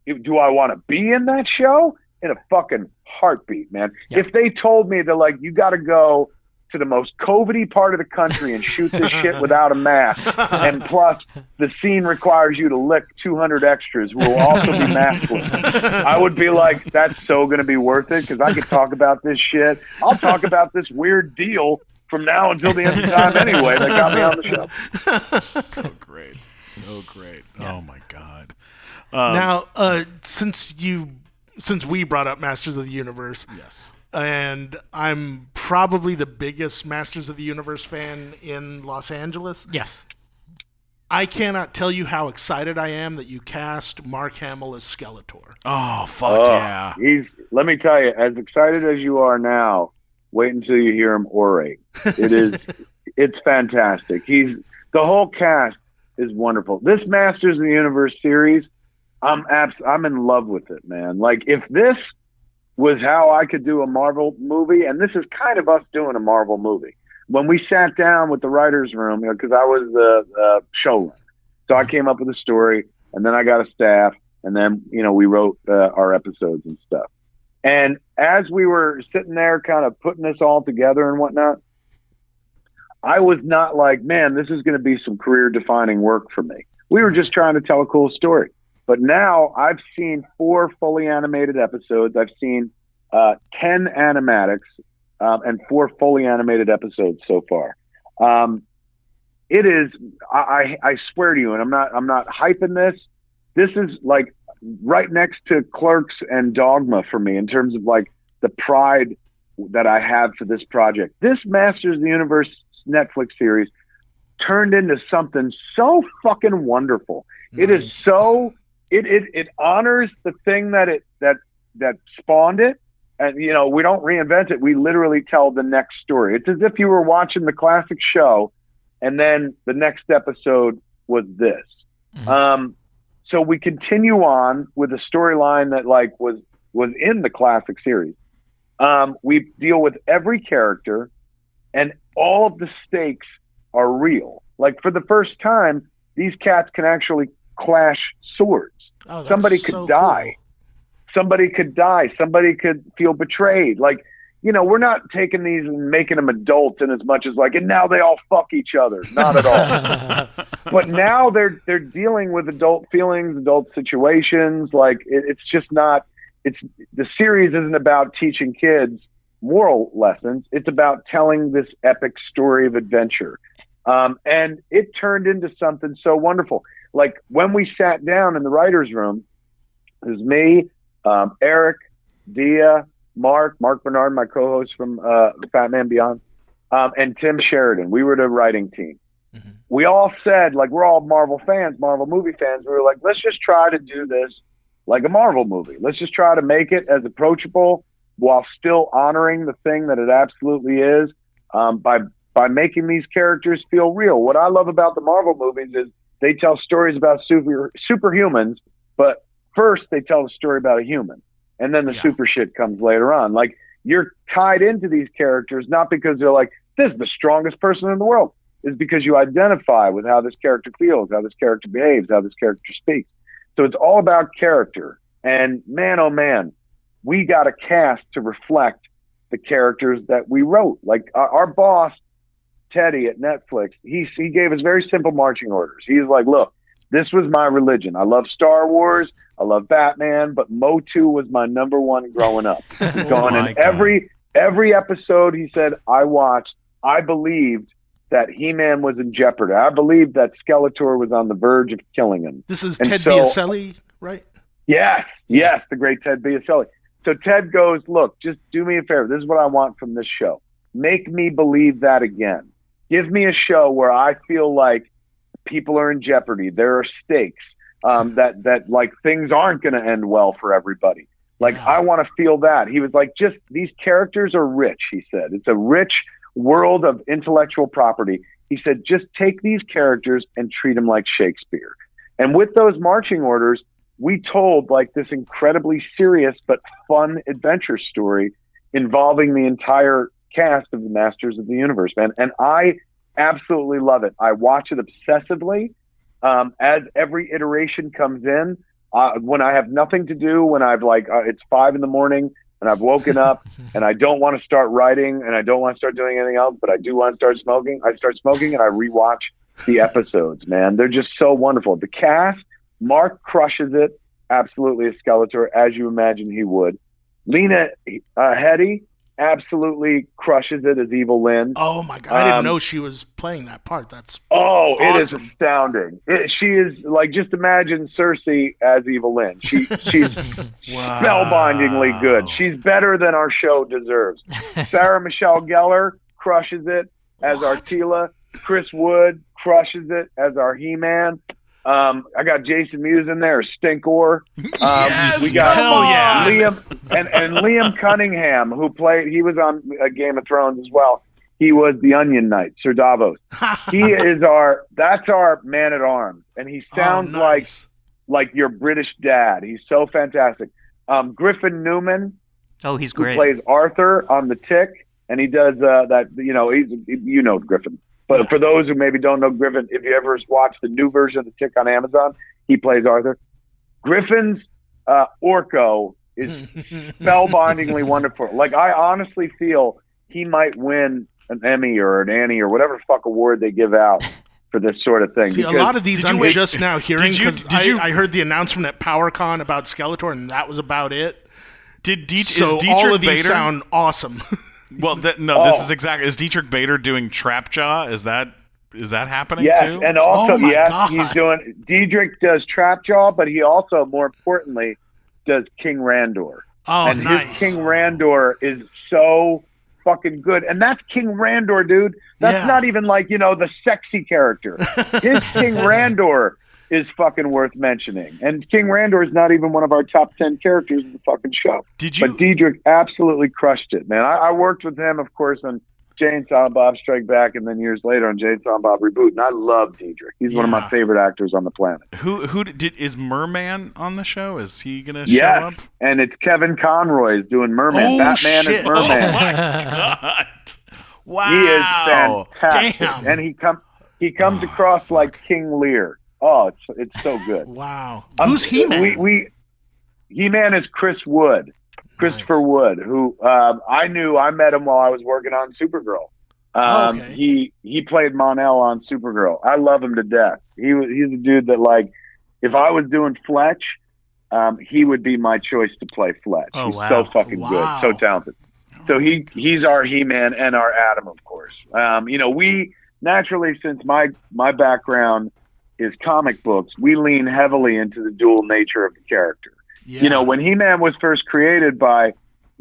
do I want to be in that show? In a fucking heartbeat, man. Yeah. If they told me they're like, you got to go to the most COVID-y part of the country and shoot this shit without a mask, and plus the scene requires you to lick 200 extras who will also be maskless, I would be like, that's so going to be worth it, because I could talk about this shit. I'll talk about this weird deal from now until the end of time anyway that got me on the show. So great. Yeah. Oh my God. Now, since we brought up Masters of the Universe, yes, and I'm probably the biggest Masters of the Universe fan in Los Angeles. Yes. I cannot tell you how excited I am that you cast Mark Hamill as Skeletor. Oh, fuck yeah. Let me tell you, as excited as you are now, wait until you hear him orate. It's fantastic. The whole cast is wonderful. This Masters of the Universe series, I'm in love with it, man. Like, if this was how I could do a Marvel movie, and this is kind of us doing a Marvel movie. When we sat down with the writer's room, because I was the showrunner, so I came up with a story, and then I got a staff, and then, we wrote our episodes and stuff. And as we were sitting there kind of putting this all together and whatnot, I was not like, man, this is going to be some career-defining work for me. We were just trying to tell a cool story. But now I've seen 4 fully animated episodes. I've seen 10 animatics and 4 fully animated episodes so far. It is, I swear to you, and I'm not hyping this. This is like right next to Clerks and Dogma for me in terms of like the pride that I have for this project. This Masters of the Universe Netflix series turned into something so fucking wonderful. Nice. It is so, it honors the thing that spawned it. And, we don't reinvent it. We literally tell the next story. It's as if you were watching the classic show and then the next episode was this. Mm-hmm. So we continue on with a storyline that was in the classic series. We deal with every character, and all of the stakes are real. Like, for the first time, these cats can actually clash swords. Oh, somebody could die. Cool. Somebody could die. Somebody could feel betrayed. Like, we're not taking these and making them adults in as much as like, and now they all fuck each other. Not at all. But now they're dealing with adult feelings, adult situations. Like, it's just not. The series isn't about teaching kids moral lessons. It's about telling this epic story of adventure. And it turned into something so wonderful. Like, when we sat down in the writer's room, it was me, Eric, Dia, Mark Bernard, my co-host from Fat Man Beyond, and Tim Sheridan. We were the writing team. Mm-hmm. We all said, like, we're all Marvel fans, Marvel movie fans. We were like, let's just try to do this like a Marvel movie. Let's just try to make it as approachable while still honoring the thing that it absolutely is, by making these characters feel real. What I love about the Marvel movies is they tell stories about superhumans, but first they tell the story about a human. And then the super shit comes later on. Like, you're tied into these characters, not because they're like, this is the strongest person in the world. It's because you identify with how this character feels, how this character behaves, how this character speaks. So it's all about character. And man, oh man, we got a cast to reflect the characters that we wrote. Like, our boss, Teddy at Netflix, he gave us very simple marching orders. He's like, look, this was my religion. I love Star Wars. I love Batman, but Motu was my number one growing up. Going in every episode, he said, I watched, I believed that He-Man was in jeopardy. I believed that Skeletor was on the verge of killing him. This is Ted Biaselli, right? Yes, the great Ted Biaselli. So Ted goes, look, just do me a favor. This is what I want from this show. Make me believe that again. Give me a show where I feel like people are in jeopardy. There are stakes. That like things aren't going to end well for everybody. Like, I want to feel that. He was like, just these characters are rich, he said. It's a rich world of intellectual property. He said, just take these characters and treat them like Shakespeare. And with those marching orders, we told like this incredibly serious but fun adventure story involving the entire cast of the Masters of the Universe, man. And I absolutely love it. I watch it obsessively. As every iteration comes in, when I have nothing to do, when I've it's 5 a.m. and I've woken up and I don't want to start writing and I don't want to start doing anything else, but I do want to start smoking. I start smoking and I rewatch the episodes, man. They're just so wonderful. The cast, Mark crushes it absolutely as Skeletor, as you imagine he would. Lena Headey absolutely crushes it as Evil Lynn. Oh my God, I didn't know she was playing that part. That's awesome. It is astounding. She is like, just imagine Cersei as Evil Lynn. She's spellbindingly good. She's better than our show deserves. Sarah Michelle Gellar crushes it as Artila. Chris Wood crushes it as our He-Man. I got Jason Mewes in there, Stinkor. Yes, we got Liam and Liam Cunningham, who was on Game of Thrones as well. He was the Onion Knight, Sir Davos. That's our man at arms, and he sounds like your British dad. He's so fantastic. Griffin Newman. Oh, he's great. Who plays Arthur on The Tick, and he does that. He's Griffin. But for those who maybe don't know Griffin, if you ever watched the new version of The Tick on Amazon, he plays Arthur. Griffin's Orko is spellbindingly wonderful. Like, I honestly feel he might win an Emmy or an Annie or whatever fuck award they give out for this sort of thing. See, a lot of these I'm just now hearing because I heard the announcement at PowerCon about Skeletor, and that was about it. So all of these Bader sound awesome. Well, this is exactly. Is Dietrich Bader doing Trapjaw? Is that happening too? And also, God. He's doing. Dietrich does Trapjaw, but he also, more importantly, does King Randor. Oh, and nice. his King Randor is so fucking good, and that's King Randor, dude. That's not even like the sexy character. His King Randor is fucking worth mentioning. And King Randor is not even one of our top 10 characters in the fucking show. But Dietrich absolutely crushed it, man. I worked with him, of course, on Jay and Silent Bob Strike Back, and then years later on Jay and Silent Bob Reboot, and I love Dietrich. He's one of my favorite actors on the planet. Is Merman on the show? Is he going to show up? And it's Kevin Conroy is doing Merman. Batman is Merman. Oh, my God. Wow. He is fantastic. Damn. And He comes across like King Lear. Oh, it's so good. Wow. Who's He-Man? He-Man is Chris Wood. Christopher Wood, who I met him while I was working on Supergirl. He played Mon-El on Supergirl. I love him to death. He's a dude that, like, if I was doing Fletch, he would be my choice to play Fletch. He's so fucking good, so talented. So he's our He-Man and our Adam, of course. We naturally, since my background is comic books, we lean heavily into the dual nature of the character. Yeah. When He-Man was first created by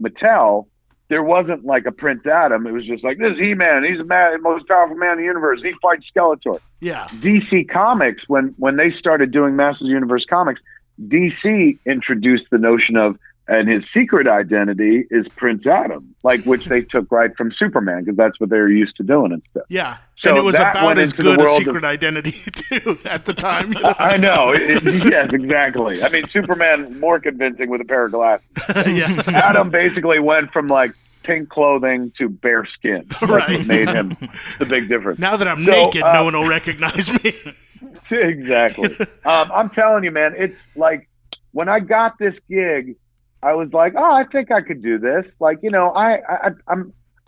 Mattel, there wasn't like a Prince Adam. It was just like, this is He-Man. He's the most powerful man in the universe. He fights Skeletor. Yeah. DC Comics, when they started doing Masters of the Universe comics, DC introduced the notion of, and his secret identity is Prince Adam, like, which they took right from Superman, because that's what they were used to doing and stuff. Yeah. So and it was about as good a secret identity, too, at the time. I know. Yes, exactly. I mean, Superman, more convincing with a pair of glasses. Yeah. Adam basically went from, like, pink clothing to bare skin. That's what made him the big difference. Now that I'm naked, no one will recognize me. Exactly. I'm telling you, man, it's like, when I got this gig, I was like, oh, I think I could do this. Like,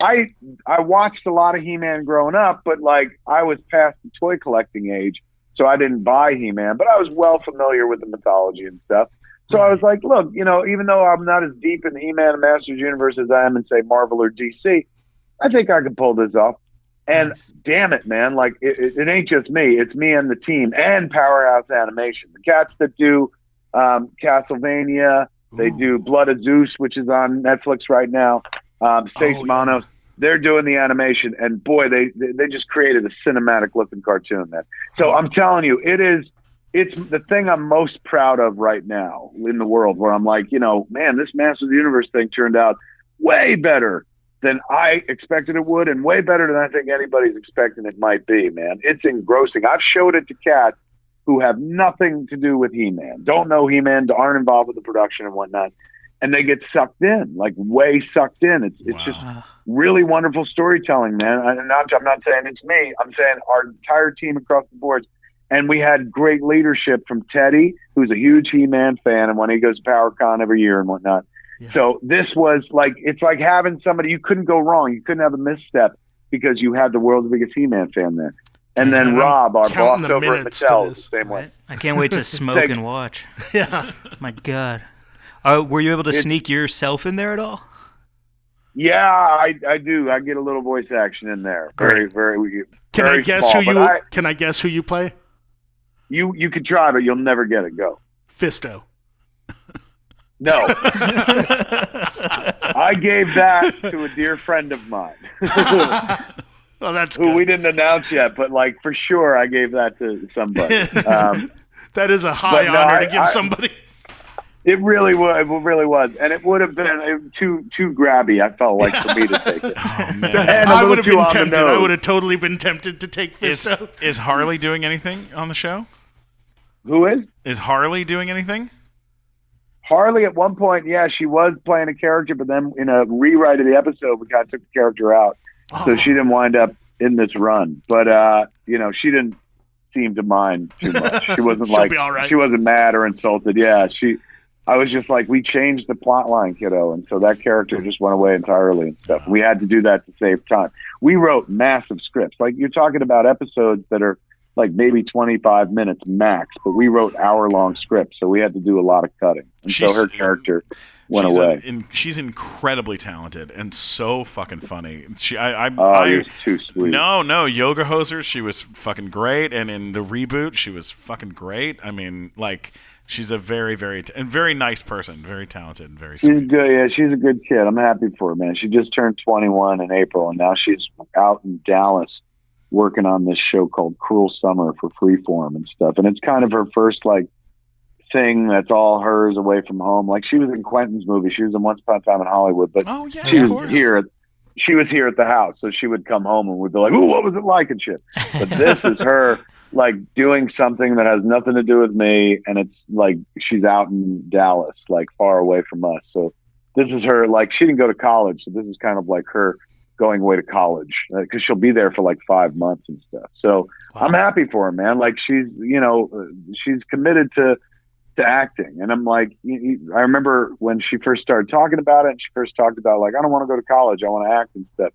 I watched a lot of He-Man growing up, but, like, I was past the toy collecting age, so I didn't buy He-Man, but I was well familiar with the mythology and stuff. So I was like, look, even though I'm not as deep in He-Man and Masters of the Universe as I am in, say, Marvel or DC, I think I could pull this off. And damn it, man, like, it ain't just me. It's me and the team and Powerhouse Animation. The cats that do Castlevania, they do Blood of Zeus, which is on Netflix right now. Stace Manos, they're doing the animation, and boy, they just created a cinematic looking cartoon, man. So I'm telling you, it's the thing I'm most proud of right now in the world, where I'm like, man, this Masters of the Universe thing turned out way better than I expected it would, and way better than I think anybody's expecting it might be, man. It's engrossing. I've showed it to cats who have nothing to do with He-Man, don't know He-Man, aren't involved with the production and whatnot, and they get sucked in, like way sucked in. It's just really wonderful storytelling, man. I'm not saying it's me. I'm saying our entire team across the board. And we had great leadership from Teddy, who's a huge He-Man fan, and when he goes to PowerCon every year and whatnot. Yeah. So this was like, it's like having somebody, you couldn't go wrong. You couldn't have a misstep because you had the world's biggest He-Man fan there. And then Rob, our boss over at Mattel, is the same way. I can't wait to smoke and watch. Yeah. My God. Were you able to sneak yourself in there at all? Yeah, I do. I get a little voice action in there. Very, very. Can I guess small, Can I guess who you play? You could try, but you'll never get it. Go. Fisto. No. I gave that to a dear friend of mine. Oh, that's who good. We didn't announce yet, but like for sure I gave that to somebody. That is a high honor to give somebody. It really was, and it would have been too grabby. I felt like for me to take it. Oh man, I would have been tempted. I would have totally been tempted to take Fisto. Is Harley doing anything on the show? Who is? Is Harley doing anything? Harley, at one point, yeah, she was playing a character, but then in a rewrite of the episode, we kind of took the character out. So she didn't wind up in this run. But, she didn't seem to mind too much. She wasn't like, be all right. She wasn't mad or insulted. Yeah, I was just like, we changed the plot line, kiddo. And so that character just went away entirely and stuff. We had to do that to save time. We wrote massive scripts. Like, you're talking about episodes that are like maybe 25 minutes max, but we wrote hour-long scripts, so we had to do a lot of cutting. And so her character went away. She's incredibly talented and so fucking funny. You're too sweet. No, Yoga Hosers, she was fucking great, and in the reboot, she was fucking great. I mean, like, she's a very, very, very nice person, very talented, and very sweet. She's good. Yeah, she's a good kid. I'm happy for her, man. She just turned 21 in April, and now she's out in Dallas working on this show called Cruel Summer for Freeform and stuff. And it's kind of her first like thing that's all hers away from home. Like she was in Quentin's movie. She was in Once Upon a Time in Hollywood, but she was here at the house. So she would come home and would be like, "Ooh, what was it like?" and shit. But this is her like doing something that has nothing to do with me. And it's like, she's out in Dallas, like far away from us. So this is her, like, she didn't go to college. So this is kind of like her going away to college because she'll be there for like 5 months and stuff. So I'm happy for her, man. Like she's committed to acting. And I'm like, I remember when she first started talking about it and she first talked about like, I don't want to go to college. I want to act and stuff.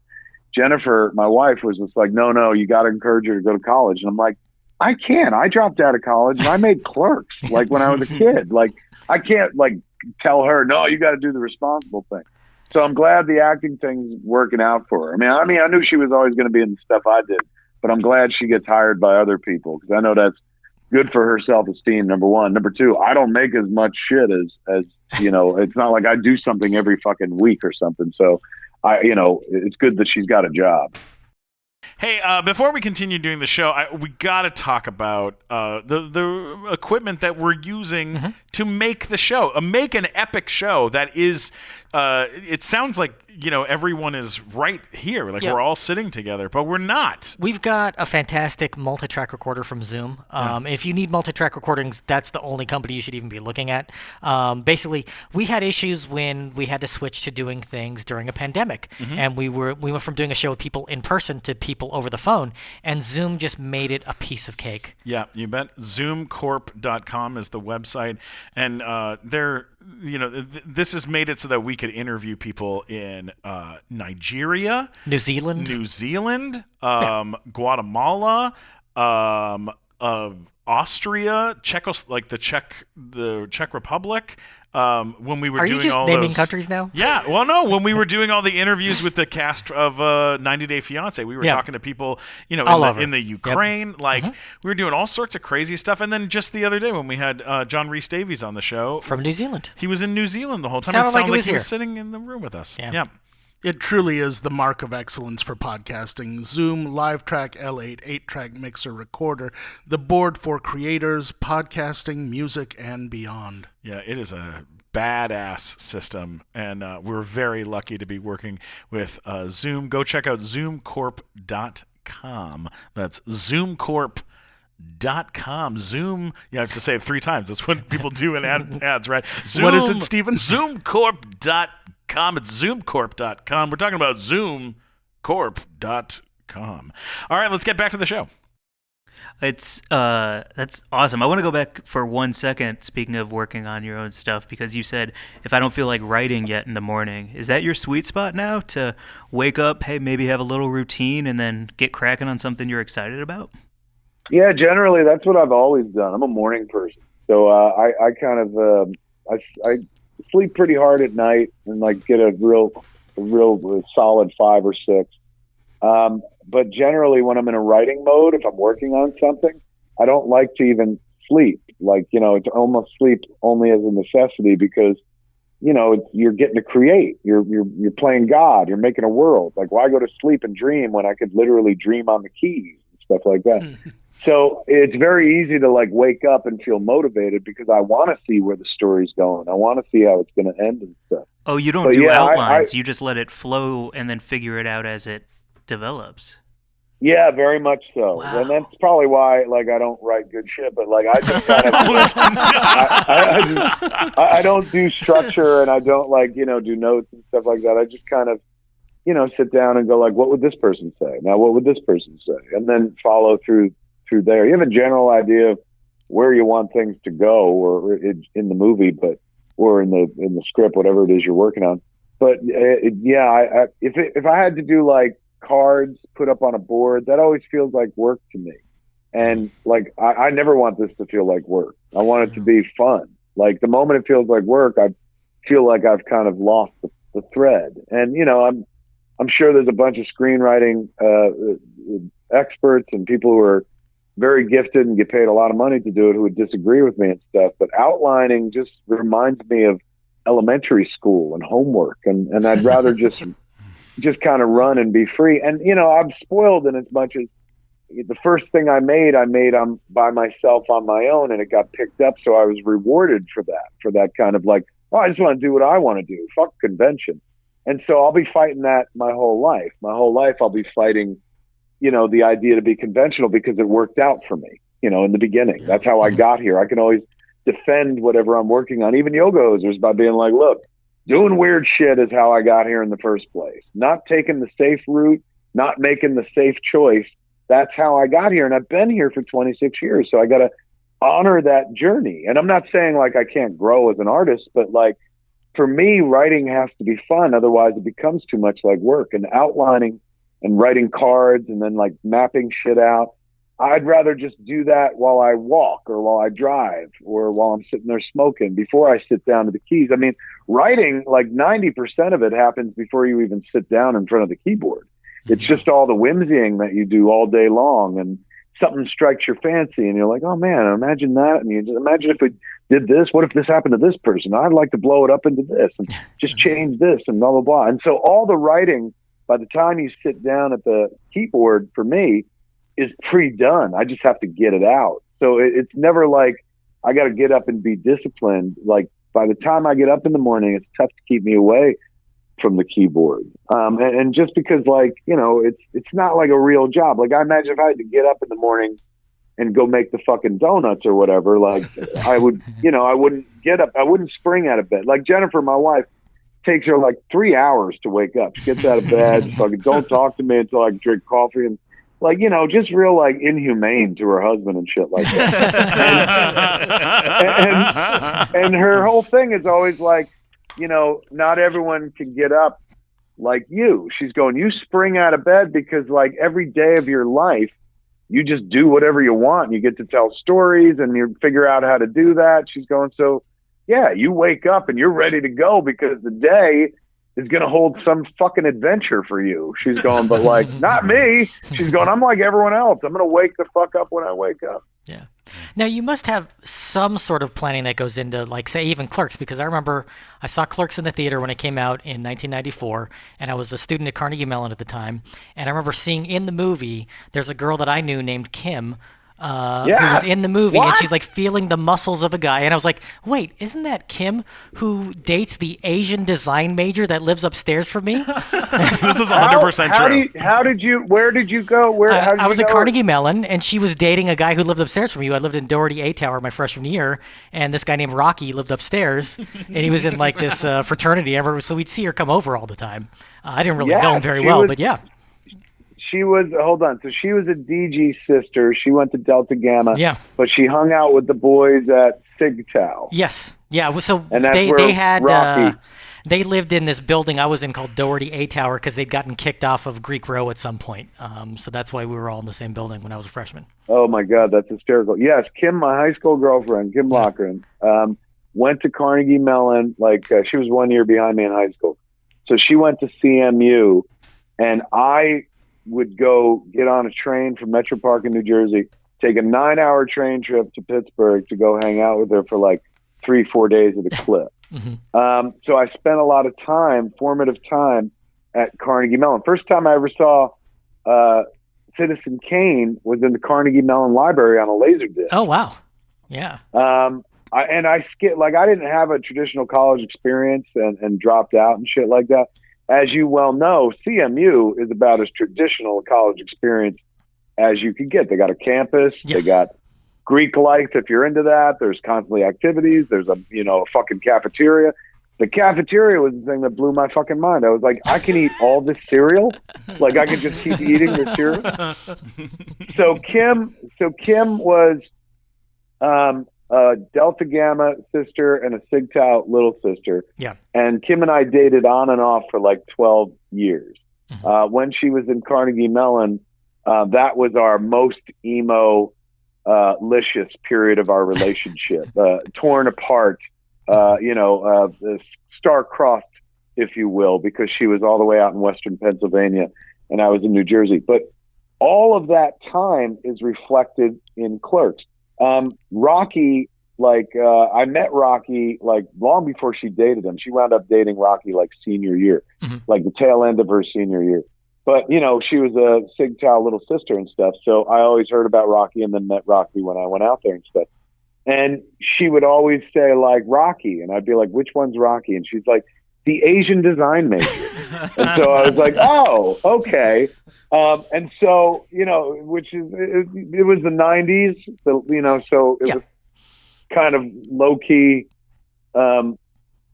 Jennifer, my wife, was just like, no, you got to encourage her to go to college. And I'm like, I can't. I dropped out of college and I made Clerks like when I was a kid. Like I can't like tell her, no, you got to do the responsible thing. So I'm glad the acting thing's working out for her. I mean, I knew she was always going to be in the stuff I did, but I'm glad she gets hired by other people because I know that's good for her self-esteem, number one. Number two, I don't make as much shit as it's not like I do something every fucking week or something. So it's good that she's got a job. Hey, before we continue doing the show, we got to talk about the equipment that we're using to make the show. Make an epic show that is, it sounds like, everyone is right here. Like we're all sitting together, but we're not. We've got a fantastic multi-track recorder from Zoom. If you need multi-track recordings, that's the only company you should even be looking at. Basically, we had issues when we had to switch to doing things during a pandemic. And we went from doing a show with people in person to people over the phone, and Zoom just made it a piece of cake. Yeah, you bet. ZoomCorp.com is the website, and this has made it so that we could interview people in Nigeria, New Zealand, Guatemala, Austria, the Czech Republic. When we were doing all those... Are you just naming countries now? Yeah. Well, no. When we were doing all the interviews with the cast of 90 Day Fiancé, we were talking to people, in the Ukraine. Yep. Like, we were doing all sorts of crazy stuff. And then just the other day when we had John Rhys Davies on the show. From New Zealand. He was in New Zealand the whole time. Sounded like he was sitting in the room with us. Yeah. It truly is the mark of excellence for podcasting. Zoom Live Track L8 8-track mixer recorder, the board for creators, podcasting, music, and beyond. Yeah, it is a badass system, and we're very lucky to be working with Zoom. Go check out zoomcorp.com. That's zoomcorp.com. Zoom, you have to say it 3 times. That's what people do in ads, right? Zoom, what is it, Stephen? Zoomcorp.com. It's zoomcorp.com. We're talking about zoomcorp.com. All right, let's get back to the show. That's awesome. I want to go back for 1 second, speaking of working on your own stuff, because you said, if I don't feel like writing yet in the morning, is that your sweet spot now, to wake up, hey, maybe have a little routine and then get cracking on something you're excited about? Yeah, generally that's what I've always done. I'm a morning person. So I kind of I sleep pretty hard at night and like get a real solid 5 or 6. But generally when I'm in a writing mode, if I'm working on something, I don't like to even sleep. Like, it's almost sleep only as a necessity because, you're getting to create. You're playing God. You're making a world. Like, why go to sleep and dream when I could literally dream on the keys and stuff like that? So it's very easy to like wake up and feel motivated because I want to see where the story's going. I want to see how it's going to end and stuff. Oh, you don't do outlines. You just let it flow and then figure it out as it develops. Yeah, very much so. Wow. And that's probably why, like, I don't write good shit. But like, I just kind of, I don't do structure, and I don't like, do notes and stuff like that. I just kind of, sit down and go like, what would this person say? Now, what would this person say? And then follow through there. You have a general idea of where you want things to go, or in the movie, or in the script, whatever it is you're working on. But if I had to do like cards put up on a board, that always feels like work to me. And like, I never want this to feel like work. I want it to be fun. Like the moment it feels like work, I feel like I've kind of lost the thread. And, I'm sure there's a bunch of screenwriting experts and people who are very gifted and get paid a lot of money to do it who would disagree with me and stuff. But outlining just reminds me of elementary school and homework. And I'd rather just kind of run and be free. And, I'm spoiled in as much as the first thing I made by myself on my own, and it got picked up. So I was rewarded for that kind of like, oh, I just want to do what I want to do. Fuck convention. And so I'll be fighting that my whole life. My whole life I'll be fighting, the idea to be conventional because it worked out for me, in the beginning. That's how I got here. I can always defend whatever I'm working on, even yoga hosers, by being like, look, Doing weird shit is how I got here in the first place. Not taking the safe route, not making the safe choice. That's how I got here. And I've been here for 26 years. So I got to honor that journey. And I'm not saying like I can't grow as an artist, but like for me, writing has to be fun. Otherwise it becomes too much like work, and outlining and writing cards and then like mapping shit out. I'd rather just do that while I walk or while I drive or while I'm sitting there smoking before I sit down to the keys. I mean, writing, like 90% of it happens before you even sit down in front of the keyboard. It's just all the whimsying that you do all day long, and something strikes your fancy and you're like, oh man, imagine that. And you just imagine if we did this, what if this happened to this person? I'd like to blow it up into this and just change this and blah, blah, blah. And so all the writing, by the time you sit down at the keyboard, for me, is pre-done. I just have to get it out. So it's never like I got to get up and be disciplined. Like by the time I get up in the morning, it's tough to keep me away from the keyboard. And just because like, you know, it's not like a real job. Like I imagine if I had to get up in the morning and go make the fucking donuts or whatever, like I would, you know, I wouldn't get up. I wouldn't spring out of bed. Like Jennifer, my wife, takes her like 3 hours to wake up. She gets out of bed, fucking don't talk to me until I drink coffee, and like, you know, just real like inhumane to her husband and shit like that. and her whole thing is always like, you know, not everyone can get up like you. She's going, you spring out of bed because like every day of your life, you just do whatever you want. And you get to tell stories and you figure out how to do that. She's going, so yeah, you wake up and you're ready to go because the day is going to hold some fucking adventure for you. She's going, but like, not me. She's going, I'm like everyone else. I'm going to wake the fuck up when I wake up. Yeah. Now, you must have some sort of planning that goes into, like, say, even Clerks, because I remember I saw Clerks in the theater when it came out in 1994, and I was a student at Carnegie Mellon at the time, and I remember seeing in the movie, there's a girl that I knew named Kim, who was in the movie, and she's like feeling the muscles of a guy, and I was like, wait, isn't that Kim who dates the Asian design major that lives upstairs from me? This is 100% true. Where did you go? I was at Carnegie Mellon, and she was dating a guy who lived upstairs from you. I lived in Doherty A Tower my freshman year, and this guy named Rocky lived upstairs, and he was in like this fraternity, so we'd see her come over all the time. I didn't really know him very well, but yeah. She was, hold on. So she was a DG sister. She went to Delta Gamma. Yeah. But she hung out with the boys at Sig Tau. Yes. Yeah. So and that's they had, Rocky. they lived in this building I was in called Doherty A Tower because they'd gotten kicked off of Greek Row at some point. So that's why we were all in the same building when I was a freshman. Oh my God, that's hysterical. Yes. Kim, my high school girlfriend, Kim Lochran, went to Carnegie Mellon. Like she was 1 year behind me in high school. So she went to CMU, and I would go get on a train from Metro Park in New Jersey, take a 9-hour train trip to Pittsburgh to go hang out with her for like 3-4 days at a clip. Mm-hmm. So I spent a lot of time, formative time, at Carnegie Mellon. First time I ever saw Citizen Kane was in the Carnegie Mellon Library on a Laserdisc. Oh, wow. Yeah. I skipped, like I didn't have a traditional college experience and dropped out and shit like that. As you well know, CMU is about as traditional a college experience as you could get. They got a campus. Yes. They got Greek life if you're into that. There's constantly activities. There's a fucking cafeteria. The cafeteria was the thing that blew my fucking mind. I was like, I can eat all this cereal. Like I could just keep eating the cereal. So Kim was a Delta Gamma sister and a Sig Tau little sister. Yeah. And Kim and I dated on and off for like 12 years. Mm-hmm. When she was in Carnegie Mellon, that was our most emo, licious period of our relationship. Torn apart, star-crossed, if you will, because she was all the way out in Western Pennsylvania and I was in New Jersey. But all of that time is reflected in Clerks. Rocky, I met Rocky like long before she dated him. She wound up dating Rocky like senior year, like the tail end of her senior year. But, she was a Sig Tau little sister and stuff. So I always heard about Rocky and then met Rocky when I went out there and stuff. And she would always say like Rocky. And I'd be like, which one's Rocky? And she's like, the Asian design major. And so I was like, oh, okay. And so, which is, it was the 90s, so it was kind of low key,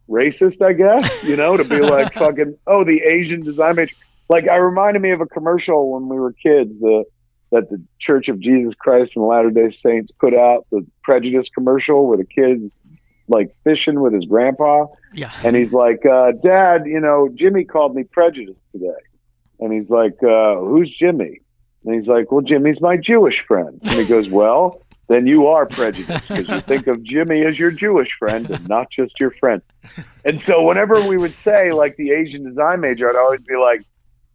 racist, I guess, to be like fucking, oh, the Asian design major. Like, I reminded me of a commercial when we were kids that the Church of Jesus Christ and Latter-day Saints put out, the Prejudice commercial where the kid's like fishing with his grandpa. Yeah. And he's like, Dad, Jimmy called me prejudiced today. And he's like, who's Jimmy? And he's like, well, Jimmy's my Jewish friend. And he goes, well, then you are prejudiced because you think of Jimmy as your Jewish friend and not just your friend. And so whenever we would say like the Asian design major, I'd always be like,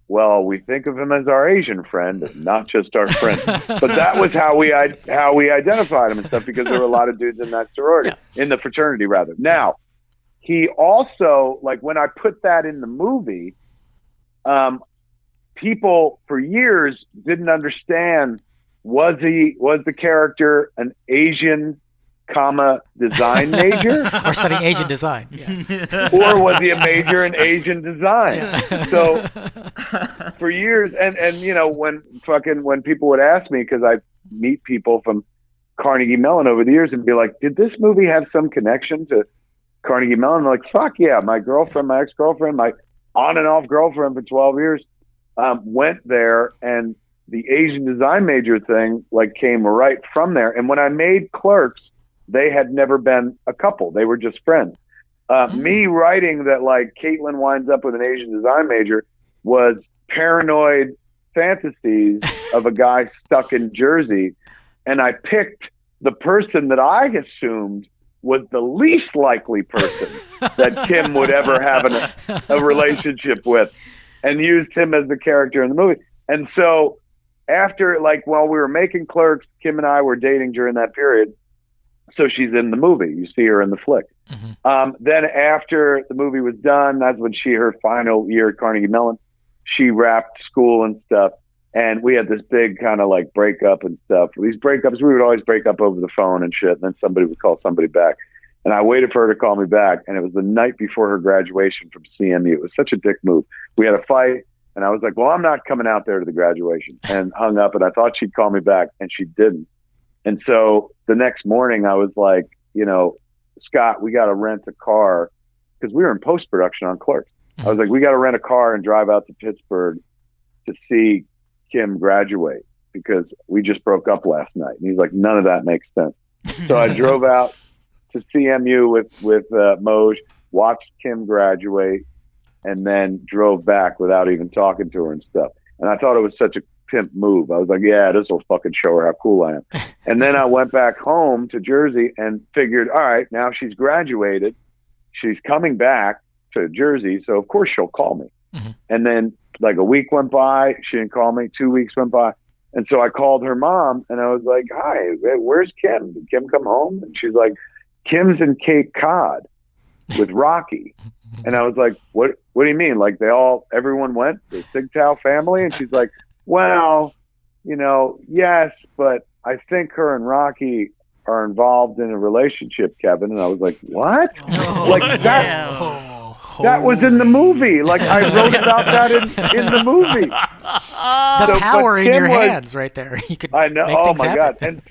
well, we think of him as our Asian friend and not just our friend. But that was how we identified him and stuff, because there were a lot of dudes in that sorority, in the fraternity rather. Now, he also, like, when I put that in the movie, people for years didn't understand, was the character an Asian design major or studying Asian design, or was he a major in Asian design? So for years, and when people would ask me, because I meet people from Carnegie Mellon over the years and be like, did this movie have some connection to Carnegie Mellon? I'm like, fuck yeah, my ex-girlfriend, my on and off girlfriend for 12 years went there, and the Asian design major thing like came right from there. And when I made Clerks, they had never been a couple. They were just friends. Me writing that like Caitlin winds up with an Asian design major was paranoid fantasies of a guy stuck in Jersey. And I picked the person that I assumed was the least likely person that Kim would ever have a relationship with, and used him as the character in the movie. And so after, like, while we were making Clerks, Kim and I were dating during that period. So she's in the movie. You see her in the flick. Mm-hmm. Then after the movie was done, that's when her final year at Carnegie Mellon, she wrapped school and stuff. And we had this big kind of like breakup and stuff. These breakups, we would always break up over the phone and shit. And then somebody would call somebody back. And I waited for her to call me back. And it was the night before her graduation from CMU. It was such a dick move. We had a fight. And I was like, well, I'm not coming out there to the graduation. And hung up. And I thought she'd call me back. And she didn't. And so the next morning I was like, Scott, we got to rent a car, because we were in post-production on Clerks. I was like, we got to rent a car and drive out to Pittsburgh to see Kim graduate, because we just broke up last night. And he's like, none of that makes sense. So I drove out to CMU with Moj, watched Kim graduate, and then drove back without even talking to her and stuff. And I thought it was such a pimp move. I was like, yeah, this will fucking show her how cool I am. And then I went back home to Jersey and figured, all right, now she's graduated. She's coming back to Jersey, so of course she'll call me. Mm-hmm. And then like a week went by, she didn't call me. 2 weeks went by. And so I called her mom and I was like, hi, where's Kim? Did Kim come home? And she's like, Kim's in Cape Cod with Rocky. And I was like, what do you mean? Like everyone went, the Sigtow family? And she's like, well, yes, but I think her and Rocky are involved in a relationship, Kevin. And I was like, what? That was in the movie. Like, I wrote about that in the movie. The power in your hands right there. You could I know. Make oh things my happen. God.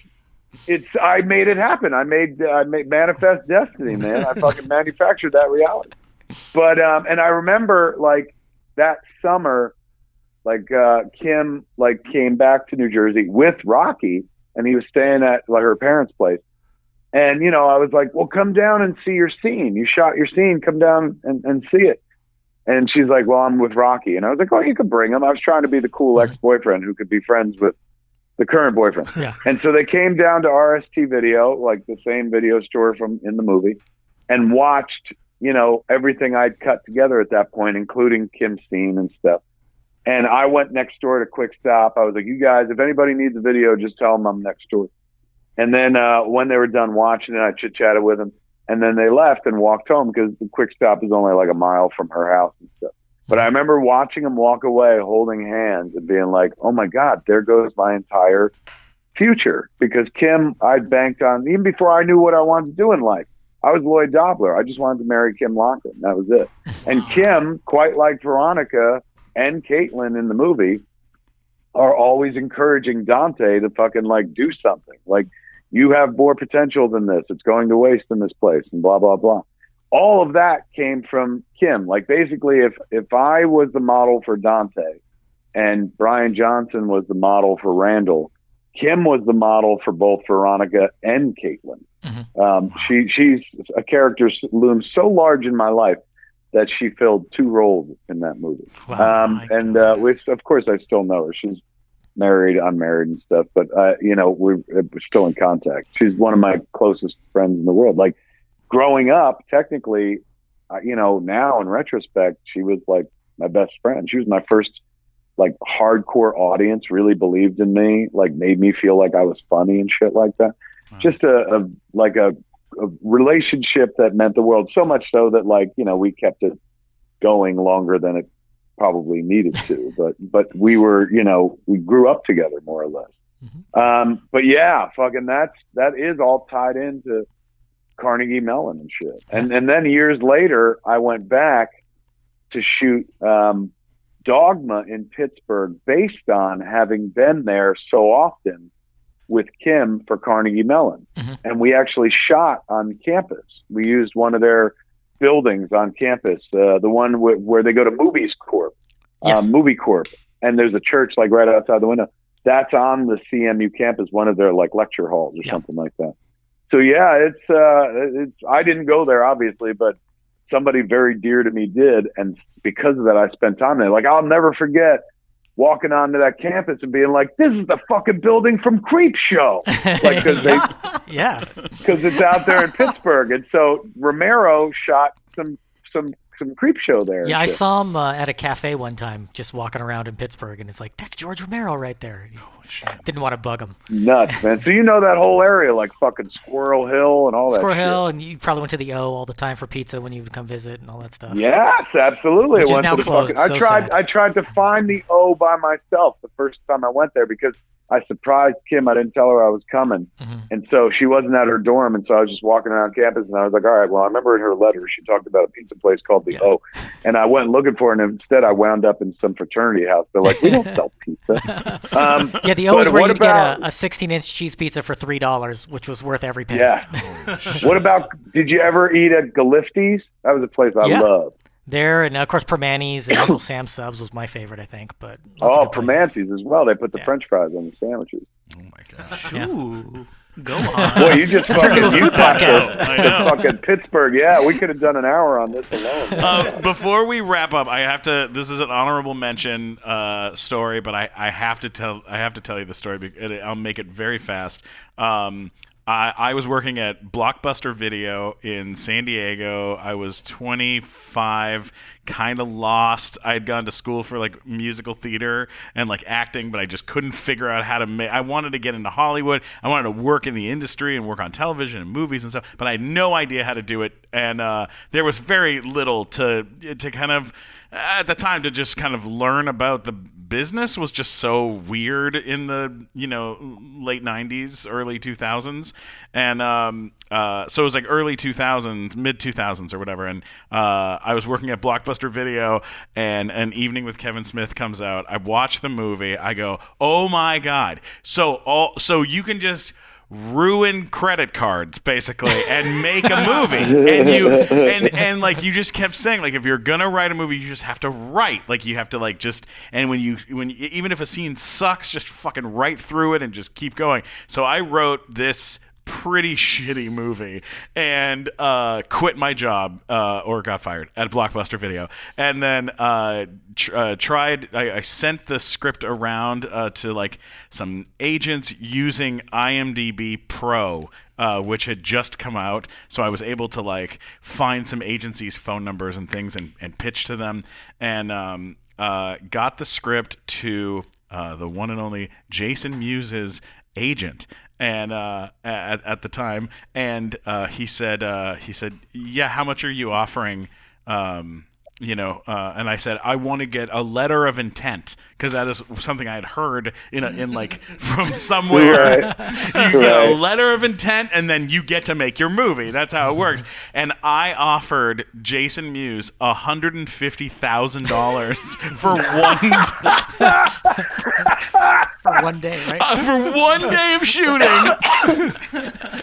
And I made it happen. I made manifest destiny, man. I fucking manufactured that reality. But and I remember like that summer, like Kim like came back to New Jersey with Rocky, and he was staying at like her parents' place. And, I was like, well, come down and see your scene. You shot your scene. Come down and see it. And she's like, well, I'm with Rocky. And I was like, oh, you could bring him. I was trying to be the cool ex-boyfriend who could be friends with the current boyfriend. Yeah. And so they came down to RST Video, like the same video store from in the movie, and watched, everything I'd cut together at that point, including Kim's scene and stuff. And I went next door to Quick Stop. I was like, you guys, if anybody needs a video, just tell them I'm next door. And then when they were done watching it, I chit-chatted with them. And then they left and walked home, because the Quick Stop is only like a mile from her house and stuff. But I remember watching them walk away holding hands and being like, oh, my God, there goes my entire future. Because Kim, I'd banked on, even before I knew what I wanted to do in life. I was Lloyd Dobler. I just wanted to marry Kim Loughlin. That was it. And Kim, quite like Veronica and Caitlin in the movie, are always encouraging Dante to fucking like do something. Like, you have more potential than this. It's going to waste in this place and blah, blah, blah. all of that came from Kim. Like basically, if I was the model for Dante and Brian Johnson was the model for Randall, Kim was the model for both Veronica and Caitlin. She's a character looms so large in my life that she filled 2 roles in that movie. Wow, which of course I still know her. She's married, unmarried and stuff, but we're still in contact. She's one of my closest friends in the world. Like growing up, technically, now in retrospect, she was like my best friend. She was my first like hardcore audience, really believed in me, like made me feel like I was funny and shit like that. Wow. Just a relationship that meant the world, so much so that we kept it going longer than it probably needed to, but we were, we grew up together more or less. But yeah, fucking that is all tied into Carnegie Mellon and shit. And then years later, I went back to shoot Dogma in Pittsburgh based on having been there so often with Kim for Carnegie Mellon. And we actually shot on campus. We used one of their buildings on campus, the one where they go to Movies Corp, Movie Corp. And there's a church like right outside the window. That's on the CMU campus, one of their like lecture halls or something like that. So yeah, it's I didn't go there obviously, but somebody very dear to me did, and because of that, I spent time there. Like I'll never forget walking onto that campus and being like, "This is the fucking building from Creep Show," like because it's out there in Pittsburgh, and so Romero shot some Creep Show there. Yeah, I saw him at a cafe one time, just walking around in Pittsburgh, and it's like, that's George Romero right there. Didn't want to bug him. Nuts, man. So that whole area, like fucking Squirrel Hill and all that Squirrel Hill, shit. And you probably went to the O all the time for pizza when you would come visit and all that stuff. Yes, absolutely. Which is now closed. I tried to find the O by myself the first time I went there because I surprised Kim. I didn't tell her I was coming. And so she wasn't at her dorm. And so I was just walking around campus and I was like, all right, well, I remember in her letter, she talked about a pizza place called the O. And I went looking for it. And instead I wound up in some fraternity house. They're like, we don't sell pizza. The O is where you get a 16-inch cheese pizza for $3, which was worth every penny. Yeah. What about, did you ever eat at Galifte's? That was a place I loved. There, and of course, Permanis and Uncle Sam's Subs was my favorite, I think. But Permanis as well. They put the French fries on the sandwiches. Oh my gosh! Ooh, go on. Boy, you just fucking food podcast. I know. Fucking Pittsburgh. Yeah, we could have done an hour on this alone. Before we wrap up, I have to. This is an honorable mention story, but I have to tell you the story. I'll make it very fast. I was working at Blockbuster Video in San Diego. I was 25, kind of lost. I had gone to school for like musical theater and like acting, but I just couldn't figure out how to make. I wanted to get into Hollywood. I wanted to work in the industry and work on television and movies and stuff, but I had no idea how to do it. And there was very little to kind of at the time to just kind of learn about the business was just so weird in the late 90s, early 2000s, and so it was like early 2000s, mid 2000s or whatever, and I was working at Blockbuster Video, and An Evening with Kevin Smith comes out. I watch the movie. I go, oh my god! So you can just ruin credit cards basically and make a movie, and like you just kept saying, like if you're gonna write a movie, you just have to write, like you have to like just, and when you even if a scene sucks, just fucking write through it and just keep going. So I wrote this pretty shitty movie and quit my job or got fired at Blockbuster Video, and then tried. I sent the script around to like some agents using IMDb Pro, which had just come out, so I was able to like find some agencies' phone numbers and things and pitch to them, and got the script to the one and only Jason Mewes' agent. And at the time, and he said, yeah, how much are you offering? And I said, I want to get a letter of intent, because that is something I had heard in like from somewhere. Right. You get a letter of intent, and then you get to make your movie. That's how it works. And I offered Jason Mewes $150,000 for for one day, right? For one day of shooting.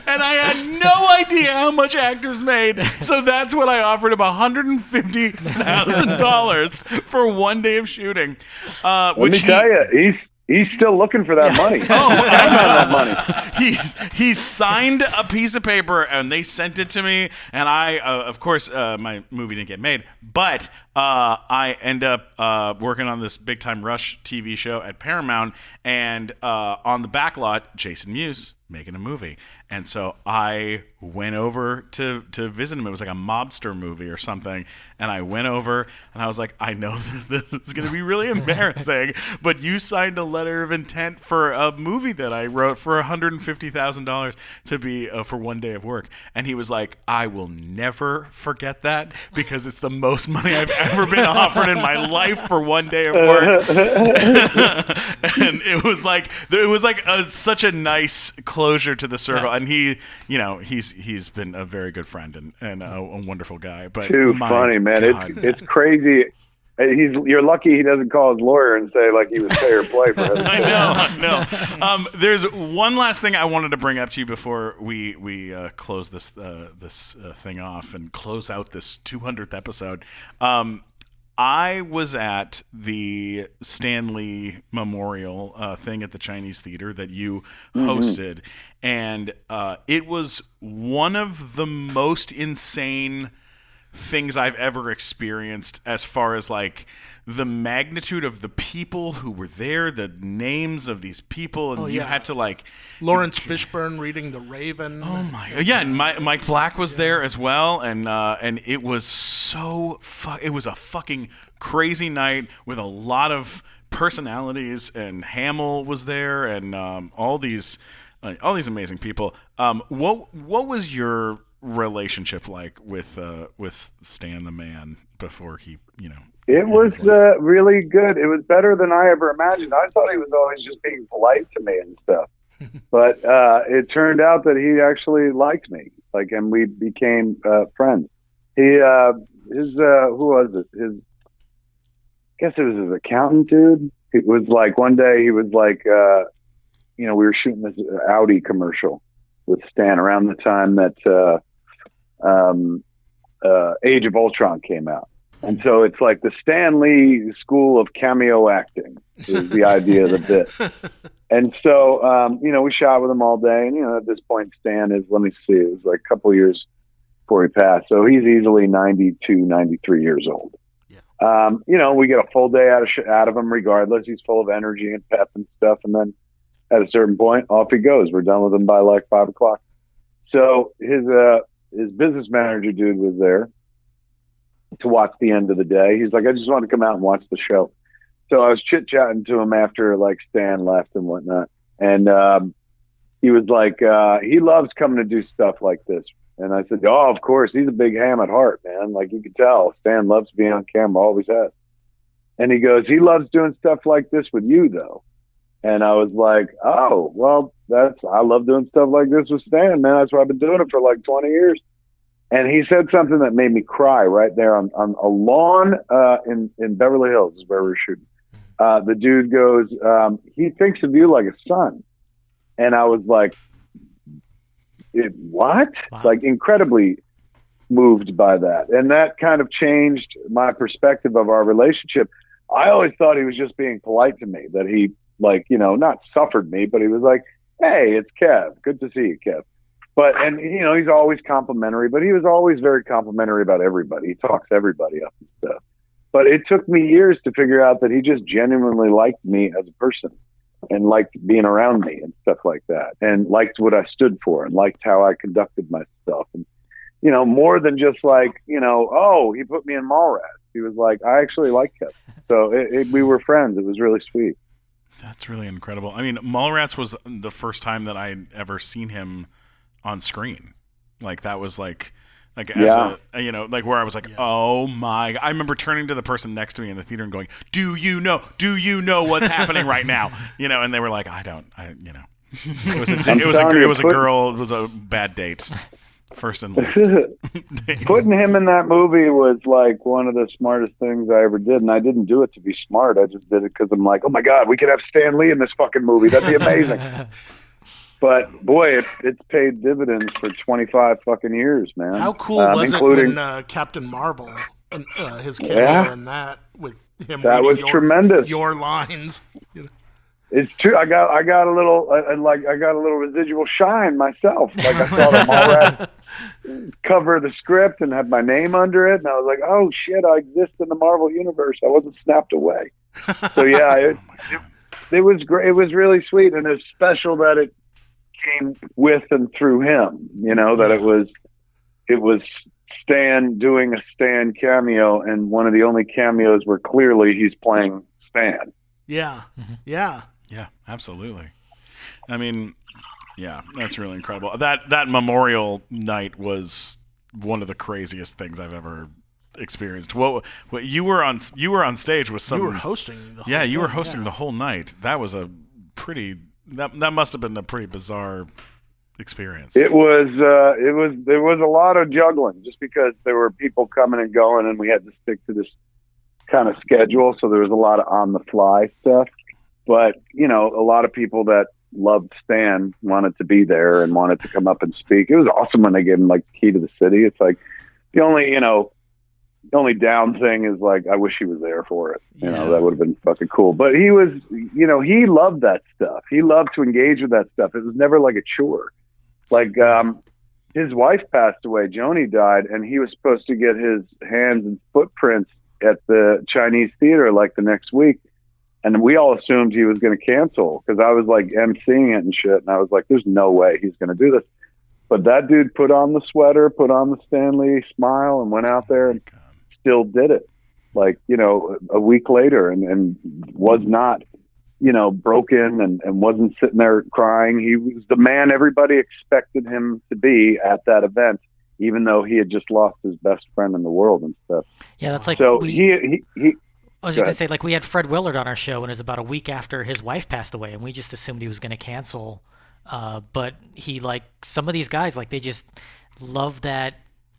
And I had no idea how much actors made. So that's what I offered him, $150,000 for one day of shooting. Let me tell you, he's still looking for that money. That money. He signed a piece of paper and they sent it to me. And I, of course, my movie didn't get made, but I end up working on this Big Time Rush TV show at Paramount, and on the back lot, Jason Mewes making a movie. And so I went over to visit him. It was like a mobster movie or something. And I went over and I was like, I know this is going to be really embarrassing, but you signed a letter of intent for a movie that I wrote for $150,000 to be for one day of work. And he was like, I will never forget that because it's the most money I've ever been offered in my life for one day of work. And it was like such a nice closure to the circle. And he, he's been a very good friend and a wonderful guy. But too funny, man. It's crazy. You're lucky he doesn't call his lawyer and say like he was pay or play for him. I know. There's one last thing I wanted to bring up to you before we close this thing off and close out this 200th episode. I was at the Stan Lee Memorial thing at the Chinese Theater that you hosted, and it was one of the most insane things I've ever experienced as far as like the magnitude of the people who were there, the names of these people, and you had to like Lawrence Fishburne reading The Raven. Oh my, yeah, and Mike Black was there as well, and it was it was a fucking crazy night with a lot of personalities, and Hamill was there, and all these amazing people. What was your relationship like with Stan the Man before he, It was really good. It was better than I ever imagined. I thought he was always just being polite to me and stuff, but it turned out that he actually liked me. And we became friends. Who was it? I guess it was his accountant dude. It was like one day he was like, we were shooting this Audi commercial with Stan around the time that Age of Ultron came out. And so it's like the Stan Lee school of cameo acting is the idea of the bit. And so, we shot with him all day. And, at this point, Stan is, let me see, it was like a couple of years before he passed. So he's easily 92, 93 years old. Yeah. We get a full day out of him regardless. He's full of energy and pep and stuff. And then at a certain point, off he goes. We're done with him by like 5 o'clock. So his business manager dude was there to watch the end of the day. He's like, I just want to come out and watch the show. So I was chit-chatting to him after like Stan left and whatnot. And he was like, he loves coming to do stuff like this. And I said, oh, of course. He's a big ham at heart, man. Like you could tell, Stan loves being on camera, always has. And he goes, he loves doing stuff like this with you, though. And I was like, oh, well, I love doing stuff like this with Stan, man. That's why I've been doing it for like 20 years. And he said something that made me cry right there on a lawn in Beverly Hills is where we were shooting. The dude goes, he thinks of you like a son. And I was like, what? Wow. Like incredibly moved by that. And that kind of changed my perspective of our relationship. I always thought he was just being polite to me, that he not suffered me, but he was like, hey, it's Kev. Good to see you, Kev. And he's always complimentary, but he was always very complimentary about everybody. He talks everybody up and stuff. But it took me years to figure out that he just genuinely liked me as a person and liked being around me and stuff like that, and liked what I stood for and liked how I conducted myself. And, more than just like, oh, he put me in Mallrats. He was like, I actually like Kev. So we were friends. It was really sweet. That's really incredible. I mean, Mallrats was the first time that I'd ever seen him on screen. Like that was like as like where I was like, oh my, I remember turning to the person next to me in the theater and going, do you know what's happening right now? And they were like, it was a bad date. First and last. Putting him in that movie was like one of the smartest things I ever did. And I didn't do it to be smart. I just did it because I'm like, oh my God, we could have Stan Lee in this fucking movie. That'd be amazing. But boy, it's paid dividends for 25 fucking years, man. How cool was it when Captain Marvel and his cameo in that with him? That was tremendous. Your lines. It's true. I got a little residual shine myself. Like I saw the Mallrats cover the script and had my name under it, and I was like, "Oh shit, I exist in the Marvel universe. I wasn't snapped away." So yeah, it was great. It was really sweet, and it's special that it came with and through him. You know, that it was Stan doing a Stan cameo, and one of the only cameos where clearly he's playing Stan. Yeah, yeah, absolutely. I mean, yeah, that's really incredible. That Memorial Night was one of the craziest things I've ever experienced. What you were on stage with some. You were hosting. You were hosting the whole night. That was a pretty. That must have been a pretty bizarre experience. There was a lot of juggling just because there were people coming and going, and we had to stick to this kind of schedule. So there was a lot of on the fly stuff. But you know, a lot of people that loved Stan wanted to be there and wanted to come up and speak. It was awesome when they gave him like the key to the city. It's like the only down thing is like, I wish he was there for it. You know, that would have been fucking cool. But he was, you know, he loved that stuff. He loved to engage with that stuff. It was never like a chore. Like, his wife passed away. Joni died, and he was supposed to get his hands and footprints at the Chinese theater like the next week. And we all assumed he was going to cancel because I was like emceeing it and shit. And I was like, there's no way he's going to do this. But that dude put on the sweater, put on the Stanley smile, and went out there and still did it. Like, you know, a week later, and was not, you know, broken and wasn't sitting there crying. He was the man everybody expected him to be at that event, even though he had just lost his best friend in the world and stuff. Yeah, that's like so he I was just going to say, like, we had Fred Willard on our show, and it was about a week after his wife passed away, and we just assumed he was going to cancel. But he, like, some of these guys, like, they just love that.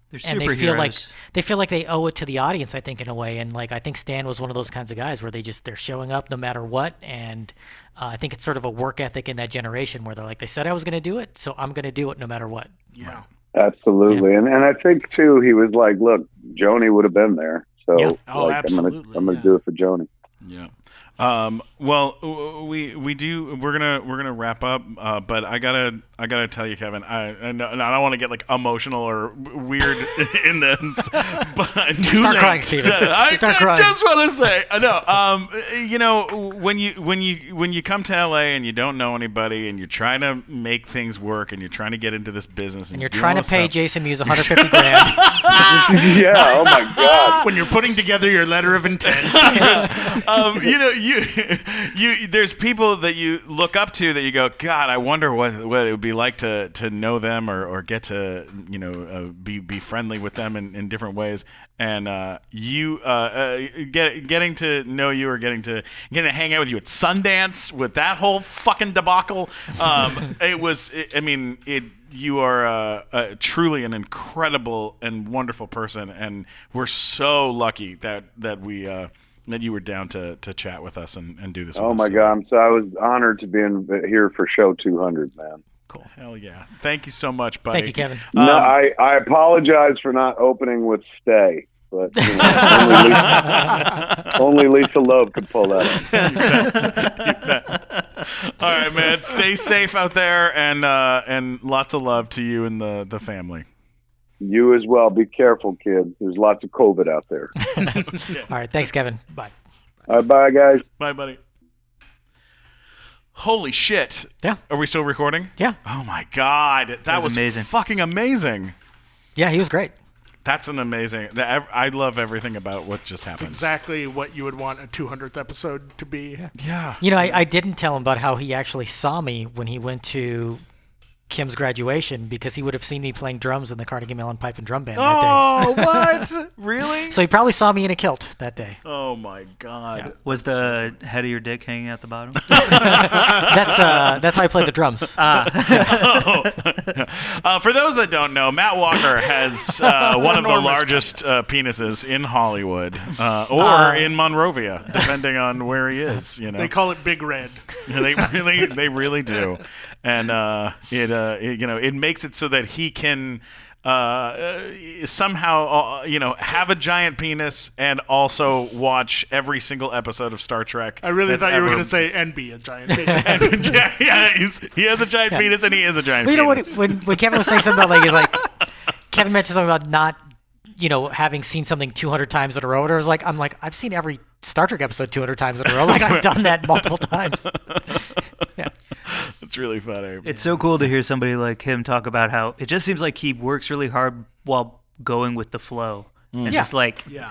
They're and superheroes. they feel like they owe it to the audience, I think, in a way. And, like, I think Stan was one of those kinds of guys where they're showing up no matter what. And I think it's sort of a work ethic in that generation where they're like, they said I was going to do it, so I'm going to do it no matter what. Yeah. Absolutely. Yeah. And I think, too, he was like, look, Joni would have been there. So yeah. Absolutely. I'm gonna do it for Joni. Yeah. Well, we're gonna wrap up, but I gotta tell you, Kevin, I don't want to get like emotional or weird in this, but start crying, Steven. I just want to say, you know, when you come to LA and you don't know anybody and you're trying to make things work and you're trying to get into this business and you're trying to pay Jason Mewes $150,000. Yeah. Oh my God. When you're putting together your letter of intent. You know, you there's people that you look up to that you go, God, I wonder what it would be like to know them or get to, you know, be friendly with them in different ways. And getting to know you or getting to hang out with you at Sundance with that whole fucking debacle. You are truly an incredible and wonderful person, and we're so lucky that you were down to chat with us and do this. Oh my God! So I was honored to be here for show 200, man. Cool. Hell yeah! Thank you so much, buddy. Thank you, Kevin. No, I apologize for not opening with "Stay," but you know, only Lisa Loeb could pull that off. You bet. All right, man. Stay safe out there, and lots of love to you and the family. You as well. Be careful, kids. There's lots of COVID out there. All right. Thanks, Kevin. Bye. All right, bye, guys. Bye, buddy. Holy shit. Yeah. Are we still recording? Yeah. Oh, my God. That was amazing. Fucking amazing. Yeah, he was great. That's an amazing. I love everything about what just happened. It's exactly what you would want a 200th episode to be. Yeah. You know, I didn't tell him about how he actually saw me when he went to Kim's graduation because he would have seen me playing drums in the Carnegie Mellon Pipe and Drum Band that day. Oh, what? Really? So he probably saw me in a kilt that day. Oh my God! Yeah. Was the head of your dick hanging at the bottom? That's how I played the drums. For those that don't know, Matt Walker has one of the largest penises in Hollywood, or in Monrovia, depending on where he is. You know, They call it Big Red. they really do, and it makes it so that he can somehow have a giant penis and also watch every single episode of Star Trek. I really thought you were going to say and be a giant penis. He has a giant penis and he is a giant Well, penis. when Kevin was saying something about Kevin mentioned something about not having seen something 200 times in a row. And I'm like I've seen every Star Trek episode 200 times in a row. Like I've done that multiple times. Yeah. It's really funny. It's so cool to hear somebody like him talk about how it just seems like he works really hard while going with the flow. And just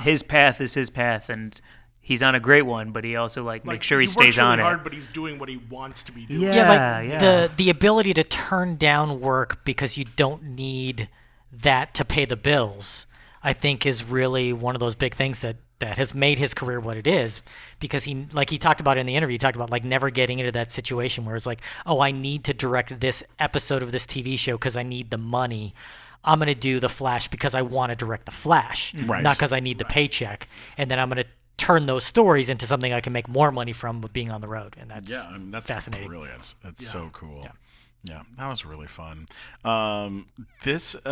his path is his path, and he's on a great one, but he also makes sure he stays on really it. hard, but he's doing what he wants to be doing. The ability to turn down work because you don't need that to pay the bills, I think, is really one of those big things that has made his career what it is, because he talked about in the interview, he talked about never getting into that situation where it's I need to direct this episode of this TV show because I need the money. I'm going to do The Flash because I want to direct The Flash, not because I need the paycheck. And then I'm going to turn those stories into something I can make more money from being on the road. And that's fascinating. Brilliant. It's so cool. Yeah, that was really fun. This is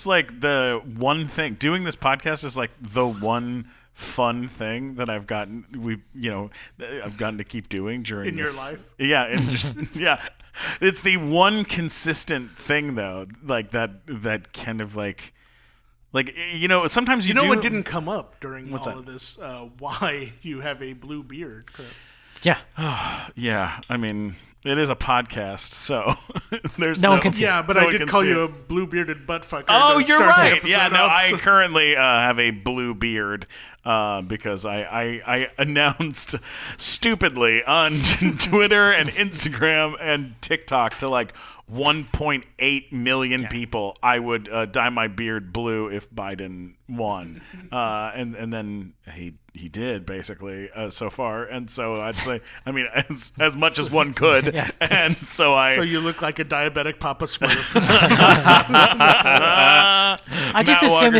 the one thing. Doing this podcast is the one fun thing that I've gotten. I've gotten to keep doing during in this. your life. Yeah, and just it's the one consistent thing though. That kind of sometimes what didn't come up during What's all that? of this? Why you have a blue beard? Yeah. Yeah, I mean, it is a podcast, so there's no one can see. Yeah, but I did call you a blue-bearded butt fucker. Oh, to you're start the right. episode Yeah, no, off, I so- currently have a blue beard because I announced stupidly on Twitter and Instagram and TikTok to 1.8 million people I would dye my beard blue if Biden won, and then he did basically so far, and so I'd say as much as one could. Yes. And so So you look like a diabetic Papa Smurf. I just Matt assumed Walker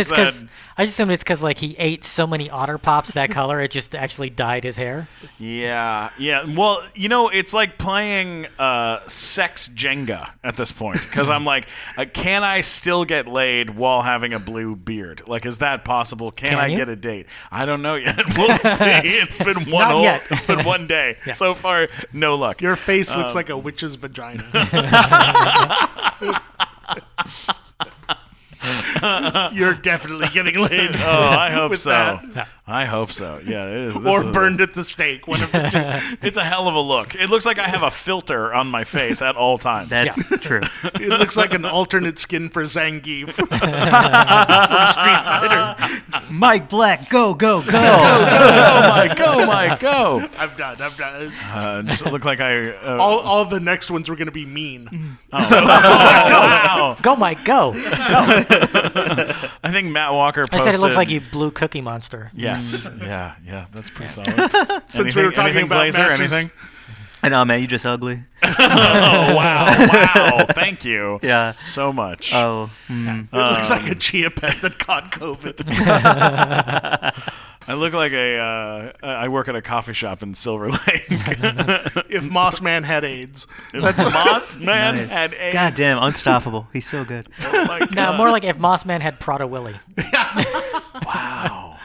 it's because he ate so many Otter Pops that color it just actually dyed his hair. Yeah. Well, it's like playing sex Jenga at this point, because I'm can I still get laid while having a blue beard? Is that possible? Can I you? get a date? I don't know yet. We'll see. It's been Not yet. It's been one day. Yeah. So far, no luck. Your face looks like a witch's vagina. You're definitely getting laid. Oh, I hope with so. that. I hope so. Yeah, it is. Or burned at the stake. One of the two. It's a hell of a look. It looks like I have a filter on my face at all times. That's true. It looks like an alternate skin for Zangief from Street Fighter. Mike Black, go, go, go. Go, Mike, go. I'm done. Just look like I. All the next ones were going to be mean. Wow. Go, Mike, go. I think Matt Walker I posted. said it looks like you blew Cookie Monster. Yes. Yeah. That's pretty solid. Since we were talking anything, about Blazer, Masters- anything? I know, man, you just ugly. Oh, wow. Thank you. Yeah. So much. Oh. It looks like a chia pet that caught COVID. I look like I work at a coffee shop in Silver Lake. If Moss Man had AIDS. That's Moss Man Nice. had AIDS. God damn, unstoppable. He's so good. Oh my God. No, more like if Mossman had Prada Willy. Wow.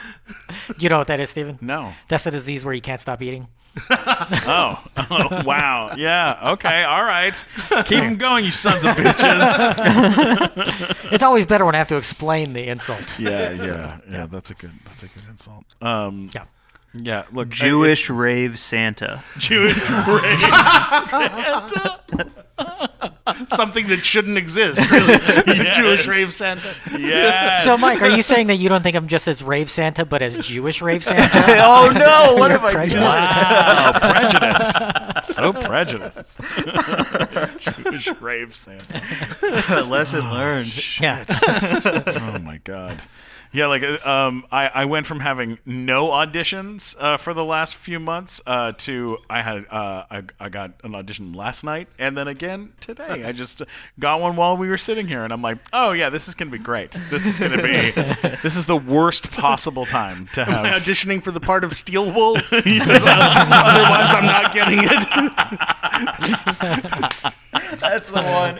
You know what that is, Steven? No. That's a disease where you can't stop eating. Oh, wow. Yeah. Okay. All right. Keep them going, you sons of bitches. It's always better when I have to explain the insult. Yeah. That's a good insult. Yeah. Look, Jewish rave Santa. Jewish rave Santa. Something that shouldn't exist, really. Yes. Jewish rave Santa. Yes. So, Mike, are you saying that you don't think I'm just as rave Santa, but as Jewish rave Santa? Oh no! What have I Prejudice? done? Wow, prejudice. So prejudiced. Jewish rave Santa. Lesson learned. Yeah. Oh my God. Yeah, like I went from having no auditions for the last few months to I got an audition last night and then again today. I just got one while we were sitting here, and I'm like, oh yeah, this is gonna be great. This is the worst possible time to have. Am I auditioning for the part of Steel Wool? Because otherwise, I'm not getting it. That's the one.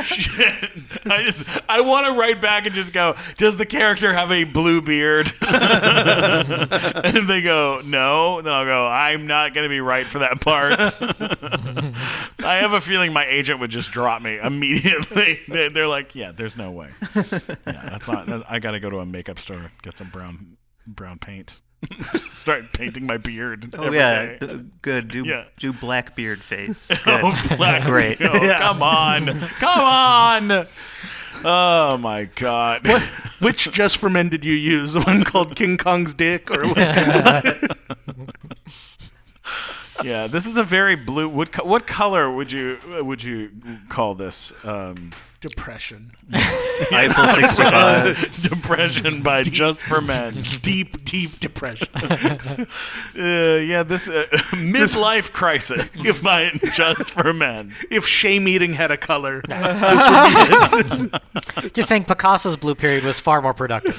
Shit. I want to write back and just go, does the character have a blue beard? And if they go, no, then I'll go, I'm not going to be right for that part. I have a feeling my agent would just drop me immediately. They're like, yeah, there's no way. Yeah, that's not. I got to go to a makeup store, get some brown paint. Start painting my beard. Oh every yeah, day. good. Do black beard face. Good. Oh, black. Great. Oh, Yeah. Come on. Oh my God. Which Just for Men did you use? The one called King Kong's Dick, or what? Yeah, this is a very blue. What color would you call this? Depression. Eiffel 65. Depression by Just for Men. Deep depression. Yeah, this midlife crisis by Just for Men. If shame eating had a color, this would be it. Just saying Picasso's blue period was far more productive.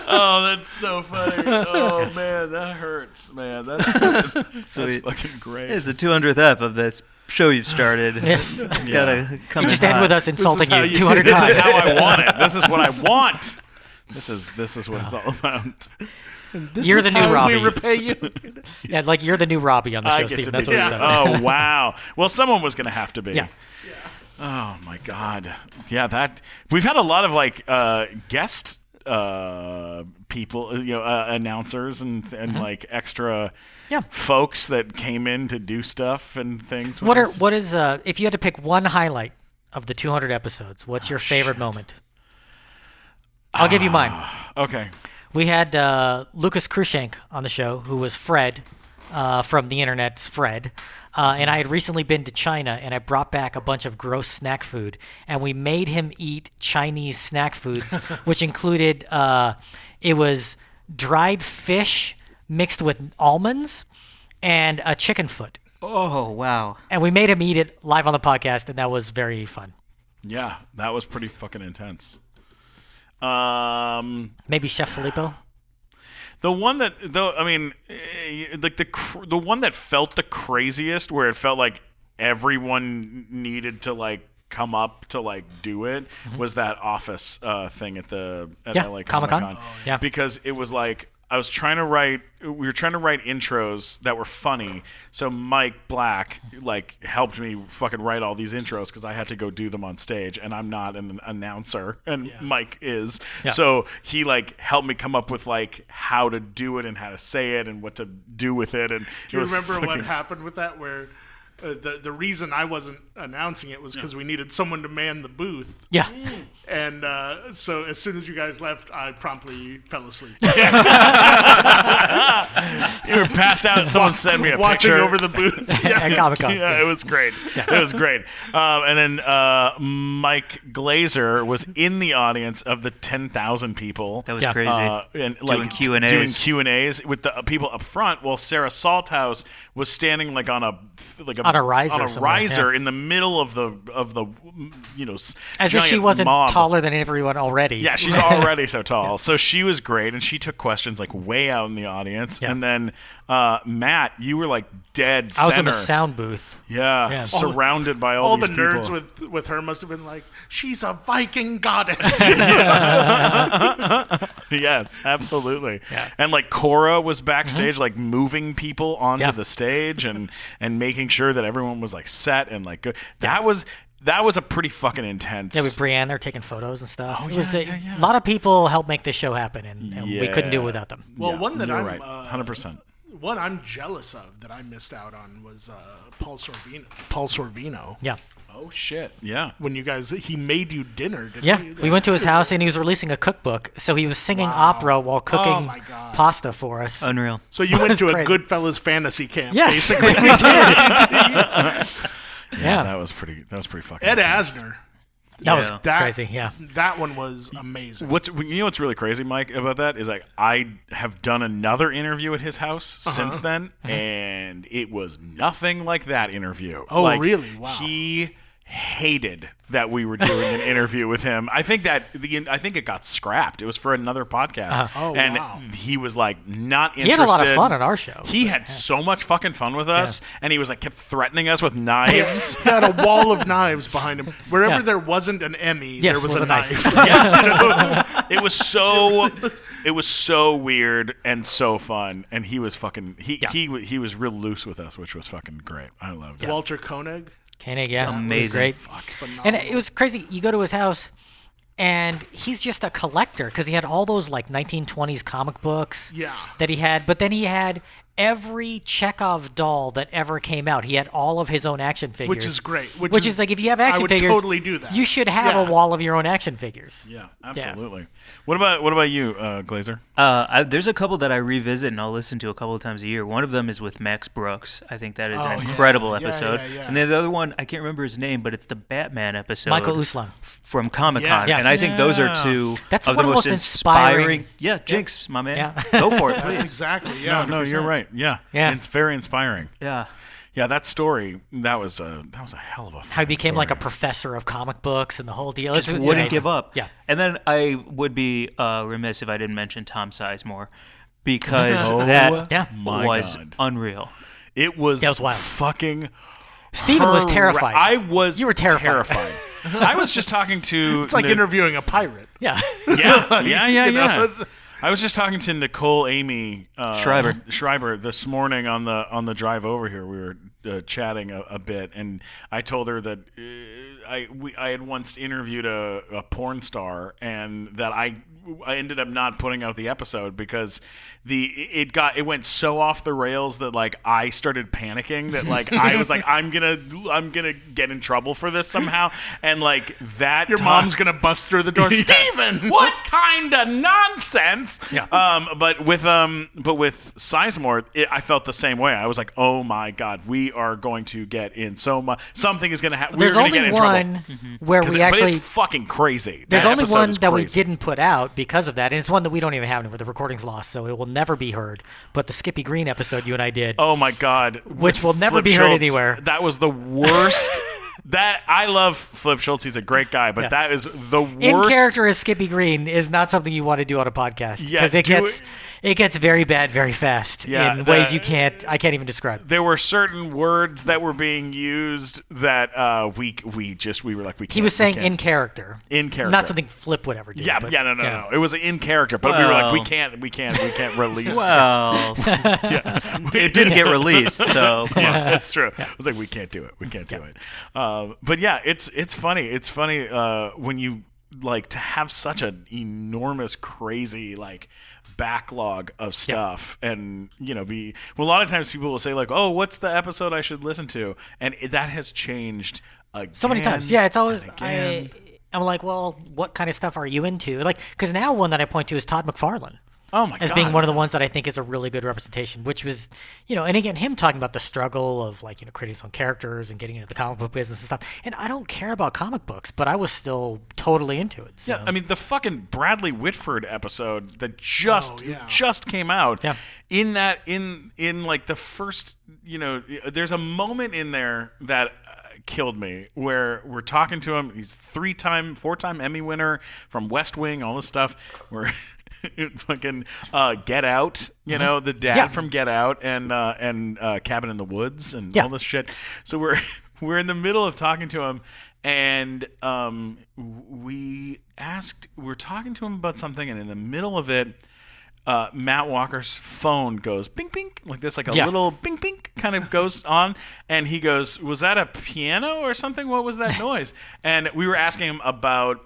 Oh, that's so funny. Oh man, that hurts, man. That's fucking great. It's the 200th ep of this show you've started. Yes. Gotta come You just in end hot. with us insulting how you you- 200 This times. is how I want it. This is what I want. This is what it's all about. This You're is the new how Robbie. we repay you. Yeah, like you're the new Robbie on the I show, get Steve. to That's be. what we've done. Oh wow. Well, someone was gonna have to be. Yeah. Oh my God. Yeah, that we've had a lot of like guest people, announcers and like extra Yeah. folks that came in to do stuff and things. with us. What is if you had to pick one highlight of the 200 episodes, what's your favorite moment? I'll give you mine. Okay. We had Lucas Krushank on the show, who was Fred from the internet's Fred. And I had recently been to China, and I brought back a bunch of gross snack food, and we made him eat Chinese snack foods, which included it was dried fish mixed with almonds and a chicken foot. Oh wow. And we made him eat it live on the podcast, and that was very fun. Yeah, that was pretty fucking intense. Maybe Chef Filippo? The one that, though, I mean, like the one that felt the craziest, where it felt like everyone needed to like come up to like do it, was that office thing at LA Comic-Con. Yeah. Because it was like we were trying to write intros that were funny. So Mike Black like helped me fucking write all these intros because I had to go do them on stage, and I'm not an announcer, and Mike is. Yeah. So he like helped me come up with like how to do it and how to say it and what to do with it. And Do you remember what happened with that? Where the reason I wasn't announcing it was because we needed someone to man the booth. Yeah. And so as soon as you guys left, I promptly fell asleep. You were passed out and someone sent me a Watching picture. over the booth. At Comic-Con. Yeah, it was great. It was great. And then Mike Glazer was in the audience of the 10,000 people. That was Yeah. crazy. And Doing like Q&As. doing Q&As with the people up front, while Sarah Salthouse was standing like on a riser yeah. in the middle of the As if she giant wasn't mob. taller than everyone already. Yeah, she's already so tall. So she was great, and she took questions like way out in the audience. Yeah. And then Matt, you were like dead I was center. in the sound booth. Yeah, surrounded by all the these nerds people. with her must have been like, she's a Viking goddess. Yes, absolutely. Yeah. And like Cora was backstage, like moving people onto Yeah. the stage and making sure that everyone was like set and like good. That was a pretty fucking intense. Yeah, with Brienne, they're taking photos and stuff. Oh, It was yeah. a lot of people helped make this show happen, and we couldn't do it without them. Well, Yeah, one that you're I'm right, 100%. one I'm jealous of that I missed out on was Paul Sorvino. Yeah. Oh shit! Yeah. When he made you dinner. Didn't Yeah, he? we went to his house and he was releasing a cookbook, so he was singing opera while cooking my God. pasta for us. Unreal. So you went That's to a crazy. Goodfellas fantasy camp, Yes, basically. we did. Yeah, That was pretty fucking. Ed intense. Asner. that was That- crazy. Yeah, That one was amazing. What's really crazy, Mike, about that is like I have done another interview at his house since then, and it was nothing like that interview. Oh, Like, really? Wow. He hated that we were doing an interview with him. I think it got scrapped. It was for another podcast, Oh, and wow. he was like not interested. he had a lot of fun at our show. He had so much fucking fun with us, and he was like kept threatening us with knives. He had a wall of knives behind him. Wherever Yeah. there wasn't an Emmy, Yes, there was was a a knife. knife. It was so weird and so fun, and he was fucking he was real loose with us, which was fucking great. I loved it. Walter Koenig. Koenig, yeah, Amazing. it was great. Phenomenal. And it was crazy. You go to his house, and he's just a collector because he had all those like 1920s comic books. Yeah. That he had, but then he had every Chekhov doll that ever came out. He had all of his own action figures, Which is great. Which is like if you have action I would figures, totally do that. You should have Yeah. a wall of your own action figures. Yeah, absolutely. What about you, Glazer? There's a couple that I revisit and I'll listen to a couple of times a year. One of them is with Max Brooks. I think that is an incredible Yeah, episode. yeah. And then the other one, I can't remember his name, but it's the Batman episode. Michael Uslan. From Comic-Con. Yes. And I think those are Yeah. two That's of one the of most the most inspiring- Yeah, Jinx, my man. Yeah. Go for it, That's please. exactly. Yeah. No, you're right. Yeah, Yeah. It's very inspiring. Yeah. Yeah, that story that was a hell of a. How he became like a story. professor of comic books and the whole deal. Just It's wouldn't amazing. give up. Yeah. And then I would be remiss if I didn't mention Tom Sizemore because Oh, that Yeah. my was God. unreal. It was, That was wild. fucking. Steven was terrified. I was. You were terrified. I was just talking to. It's like interviewing a pirate. Yeah. Yeah. I was just talking to Nicole Amy Schreiber this morning on the drive over here. We were chatting a bit, and I told her that I had once interviewed a porn star, and that I ended up not putting out the episode because it went so off the rails that like I started panicking that like I was like I'm gonna get in trouble for this somehow, and like that Your mom's gonna bust through the door. Steven! What kind of nonsense? Yeah. But with Sizemore, I felt the same way. I was like, oh my God, we are going to get in so much. Something is going to happen. We're There's going to only get in trouble. one where we But actually. it's fucking crazy. There's That only episode one is that we crazy. didn't put out because of that, and it's one that we don't even have anymore. The recording's lost, so it will never be heard. But the Skippy Green episode you and I did, Oh my God. Which will With never Flip be heard Schultz, anywhere. That was the worst. That I love Flip Schultz. He's a great guy, but Yeah. that is the worst. in character as Skippy Green is not something you want to do on a podcast Yeah, because it gets very bad very fast Yeah, in ways I can't even describe. There were certain words that were being used that we were like we can't. He was saying we can't. in character. In character. Not something Flip would ever do. Yeah, but, no. It was in character, but we were like, we Well. can't release. Well, yes, it didn't get released, so come on. yeah, that's true. I was like, we can't do it. We can't do it. But yeah, it's funny. It's funny when you like to have such an enormous, crazy like backlog of stuff, and a lot of times people will say like, oh, what's the episode I should listen to, and that has changed again, So many times. Yeah, it's always. and again. I'm like, well, what kind of stuff are you into? Like, because now one that I point to is Todd McFarlane. Oh my As God. being one of the ones that I think is a really good representation, which was, and again, him talking about the struggle of like, creating his own characters and getting into the comic book business and stuff. And I don't care about comic books, but I was still totally into it. So. Yeah, I mean the fucking Bradley Whitford episode that just came out. Yeah. In that in like the first, there's a moment in there that killed me where we're talking to him. He's 4-time Emmy winner from West Wing, all this stuff. We're fucking Get Out, the dad Yeah. from Get Out and Cabin in the Woods and Yeah. all this shit. So we're in the middle of talking to him, and we're talking to him about something, and in the middle of it, Matt Walker's phone goes bing bing like this, like a Yeah. little bing bing kind of goes on, and he goes, "Was that a piano or something? What was that noise?" And we were asking him about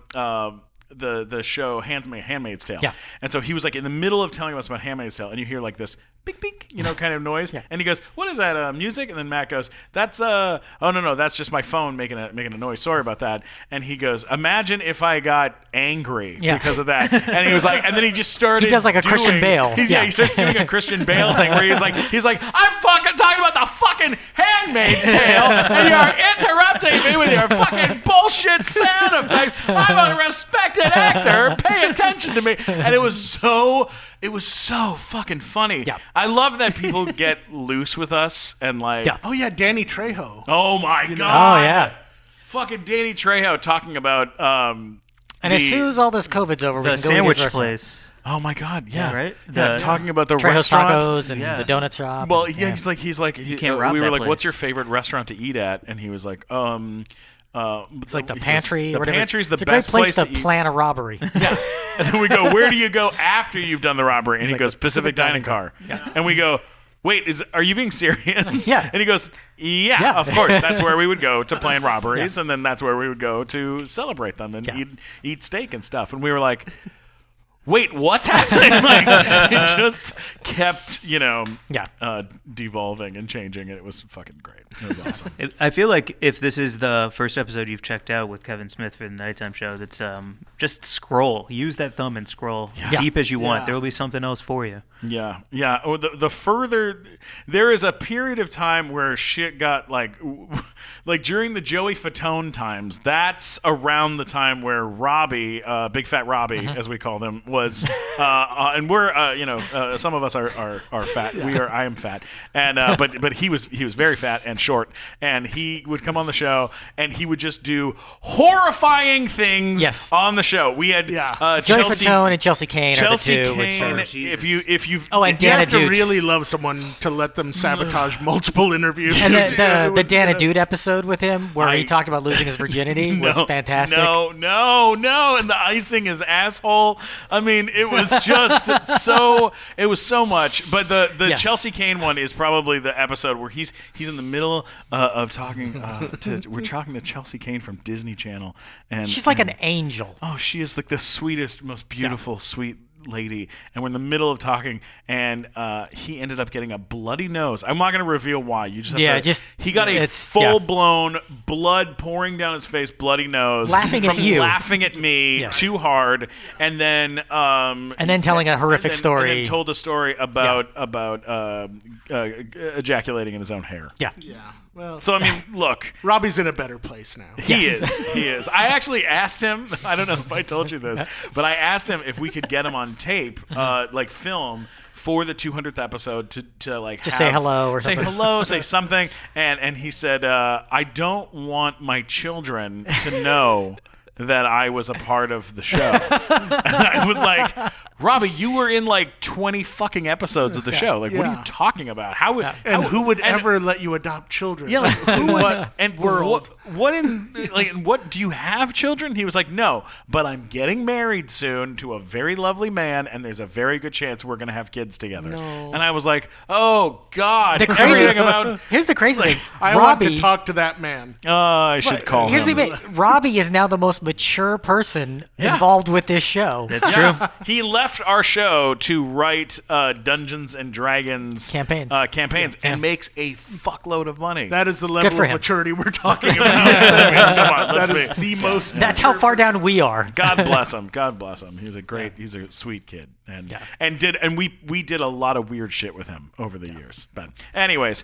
the show Handmaid's Tale. Yeah. And so he was like in the middle of telling us about Handmaid's Tale, and you hear like this bink bink, kind of noise. Yeah. And he goes, "What is that? Music?" And then Matt goes, "That's oh no, that's just my phone making a noise. Sorry about that." And he goes, "Imagine if I got angry because of that." And he was like, and then he just started. He does like a Christian Bale. He starts doing a Christian Bale thing where he's like, "I'm fucking talking about the fucking Handmaid's Tale, and you're interrupting me with your fucking bullshit sound effects. I'm a respected actor. Pay attention to me." And it was so fucking funny. Yeah. I love that people get loose with us and like, Oh yeah, Danny Trejo. oh my God. Oh, yeah. Fucking Danny Trejo talking about And as soon as all this COVID's over, we The can go eat sandwich his restaurant. place. oh my God, yeah. right? Talking about the Trejo's restaurants. Tacos and Yeah. the donut shop. Well, and- yeah, he's like, can't rob we were that like, "What's place." your favorite restaurant to eat at?" And he was like, It's like the he goes, pantry. The or whatever. pantry's the it's a best great place to eat. plan a robbery. And then we go, "Where do you go after you've done the robbery?" And he like goes, the "Pacific Dining Car." And we go, "Wait, are you being serious?" Yeah. And he goes, yeah, of course. That's where we would go to plan robberies, and then that's where we would go to celebrate them and eat steak and stuff. And we were like, "Wait, what's happening?" Like, it just kept, devolving and changing, and it was fucking great. It was awesome. I feel like if this is the first episode you've checked out with Kevin Smith for the nighttime show, that's just scroll. Use that thumb and scroll deep as you want. There will be something else for you. Yeah. Or the further, there is a period of time where shit got like during the Joey Fatone times. That's around the time where Robbie, Big Fat Robbie, as we call them, was, and we're, some of us are fat. I am fat, and but he was very fat and short, and he would come on the show and he would just do horrifying things on the show. We had Joey Fatone and Chelsea Kane are the two. Kane, if you've and You Dana have to Dude. really love someone to let them sabotage multiple interviews. And the Dana Dude episode with him, where he talked about losing his virginity, was fantastic. No, and the icing his asshole. I mean, it was just it was so much. But the Chelsea Kane one is probably the episode where he's in the middle of talking we're talking to Chelsea Kane from Disney Channel, and She's like an angel. Oh, she is like the sweetest, most beautiful, sweet lady, and we're in the middle of talking, and he ended up getting a bloody nose. I'm not going to reveal why. You just have to, he got a full-blown blood pouring down his face, bloody nose, laughing from at you, laughing at me too hard, and then telling a horrific story. And then told a story about ejaculating in his own hair. Yeah. Well, So I mean, look, Robbie's in a better place now. He is. I actually asked him. I don't know if I told you this, but I asked him if we could get him on tape, like film, for the 200th episode to like just say hello or something. Say hello, say something, and he said, "I don't want my children to know that I was a part of the show." And I was like, "Robbie, you were in like 20 fucking episodes of the show. Like, what are you talking about? Who would ever let you adopt children? Yeah, like who? What And world? what do you have children?" He was like, "No, but I'm getting married soon to a very lovely man, and there's a very good chance we're gonna have kids together." No. And I was like, "Oh God!" The crazy Everything about here's the crazy thing. I Robbie, want to talk to that man. I should call Here's him. the thing. Robbie is now the most mature person involved with this show. That's true. He left our show to write Dungeons and Dragons Campaigns. and makes a fuckload of money. That is the level for of him. maturity we're talking about. Come on, let's That be. is the most. That's how far down we are. God bless him. God bless him. He's a sweet kid, and we did a lot of weird shit with him over the years. But anyways,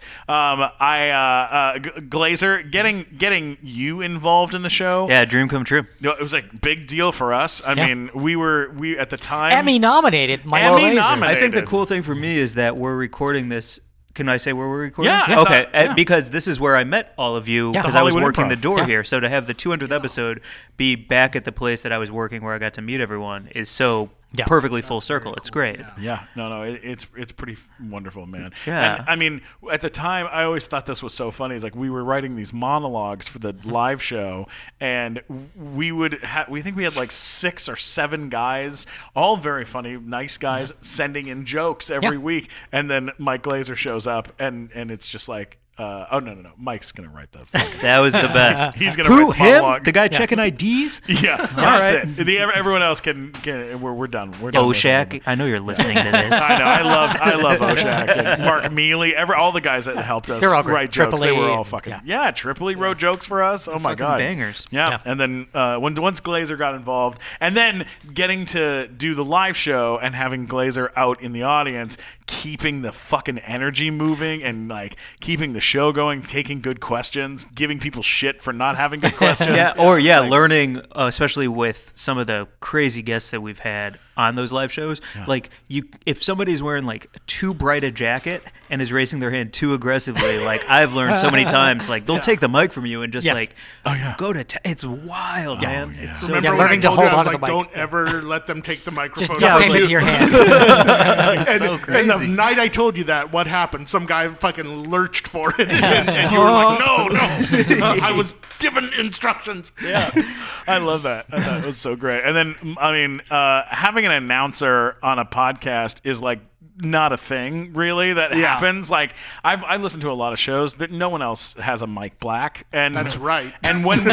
Glazer, getting you involved in the show. Yeah, dream come true. It was like big deal for us. I mean, we at the time Emmy nominated. Michael Emmy Glazer. nominated. I think the cool thing for me is that we're recording this. Can I say where we're recording? Yeah. Okay. Because this is where I met all of you because I was Hollywood working Improv. the door here. So to have the 200th episode be back at the place that I was working where I got to meet everyone is so perfectly full circle. It's great. Yeah, no, it's pretty wonderful, man. Yeah. And, I mean, at the time, I always thought this was so funny. It's like we were writing these monologues for the live show, and we think we had like 6 or 7 guys, all very funny, nice guys, sending in jokes every week, and then Mike Glazer shows up, and it's just like, no. Mike's gonna write the. Fucking That was the best. He's gonna Who? write the Him? monologue. The guy checking IDs? Yeah, that's it. Everyone else can. We're done. We're done. Oshak, I know you're listening to this. I know. I love Oshak and Mark Mealy. All the guys that helped us They're all great. write jokes. They were all fucking. Yeah. Yeah, Tripoli wrote jokes for us. Oh my Fucking god, bangers. Yeah. And then once Glazer got involved, and then getting to do the live show and having Glazer out in the audience, keeping the fucking energy moving and like keeping the show going, taking good questions, giving people shit for not having good questions. Learning, especially with some of the crazy guests that we've had on those live shows. Yeah. Like if somebody's wearing like too bright a jacket and is raising their hand too aggressively, like I've learned so many times, like they'll take the mic from you and just go to it's wild, man. Yeah. It's so Remember when learning I to told you, hold I was on to like, the mic. don't ever let them take the microphone. Just duct tape it to your hand. And, so crazy. and the night I told you that, what happened? Some guy fucking lurched for it, and you were like, no. I was given instructions. Yeah, I love that. I thought it was so great. And then, I mean, having an announcer on a podcast is like not a thing really that happens. Like I listen to a lot of shows that no one else has a Mike Black, and That's right. And when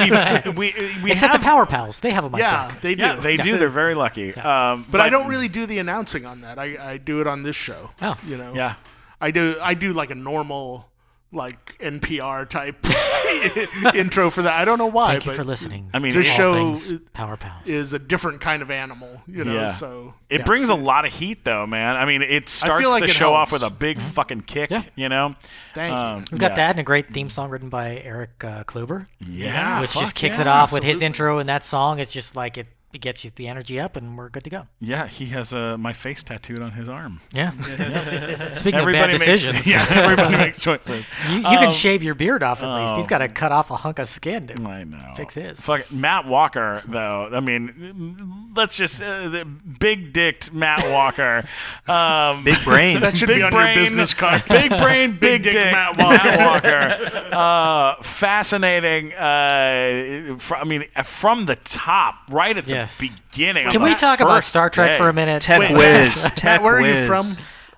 we Except have, the Power Pals, they have a mic. Yeah, they do. yeah, they do. They're very lucky. But I don't really do the announcing on that. I do it on this show. Oh. You know. Yeah. I do like a normal, like NPR type intro for that. I don't know why. Thank you but for listening. I mean, this All show things Power Pals. is a different kind of animal. You know. Yeah. So It brings a lot of heat, though, man. I mean, it starts like the it show off helps. with a big fucking kick, Yeah. you know? Thank you. We've got that and a great theme song written by Eric Kluber, Yeah. which fuck just kicks yeah. it off with his absolutely. intro and that song. It's just like it gets you the energy up, and we're good to go. Yeah, he has my face tattooed on his arm. Yeah. Speaking of bad decisions, Everybody makes choices. you can shave your beard off at least. He's got to cut off a hunk of skin to I know. fix his. Fuck Matt Walker, though. I mean, let's just the big-dicked Matt Walker. Big brain. That should big be on brain, your business card. Big brain, big dick dick, Matt Walker. Fascinating. From the top, right at the beginning. Can we talk about Star Trek for a minute? Tech whiz. Matt, where are you from?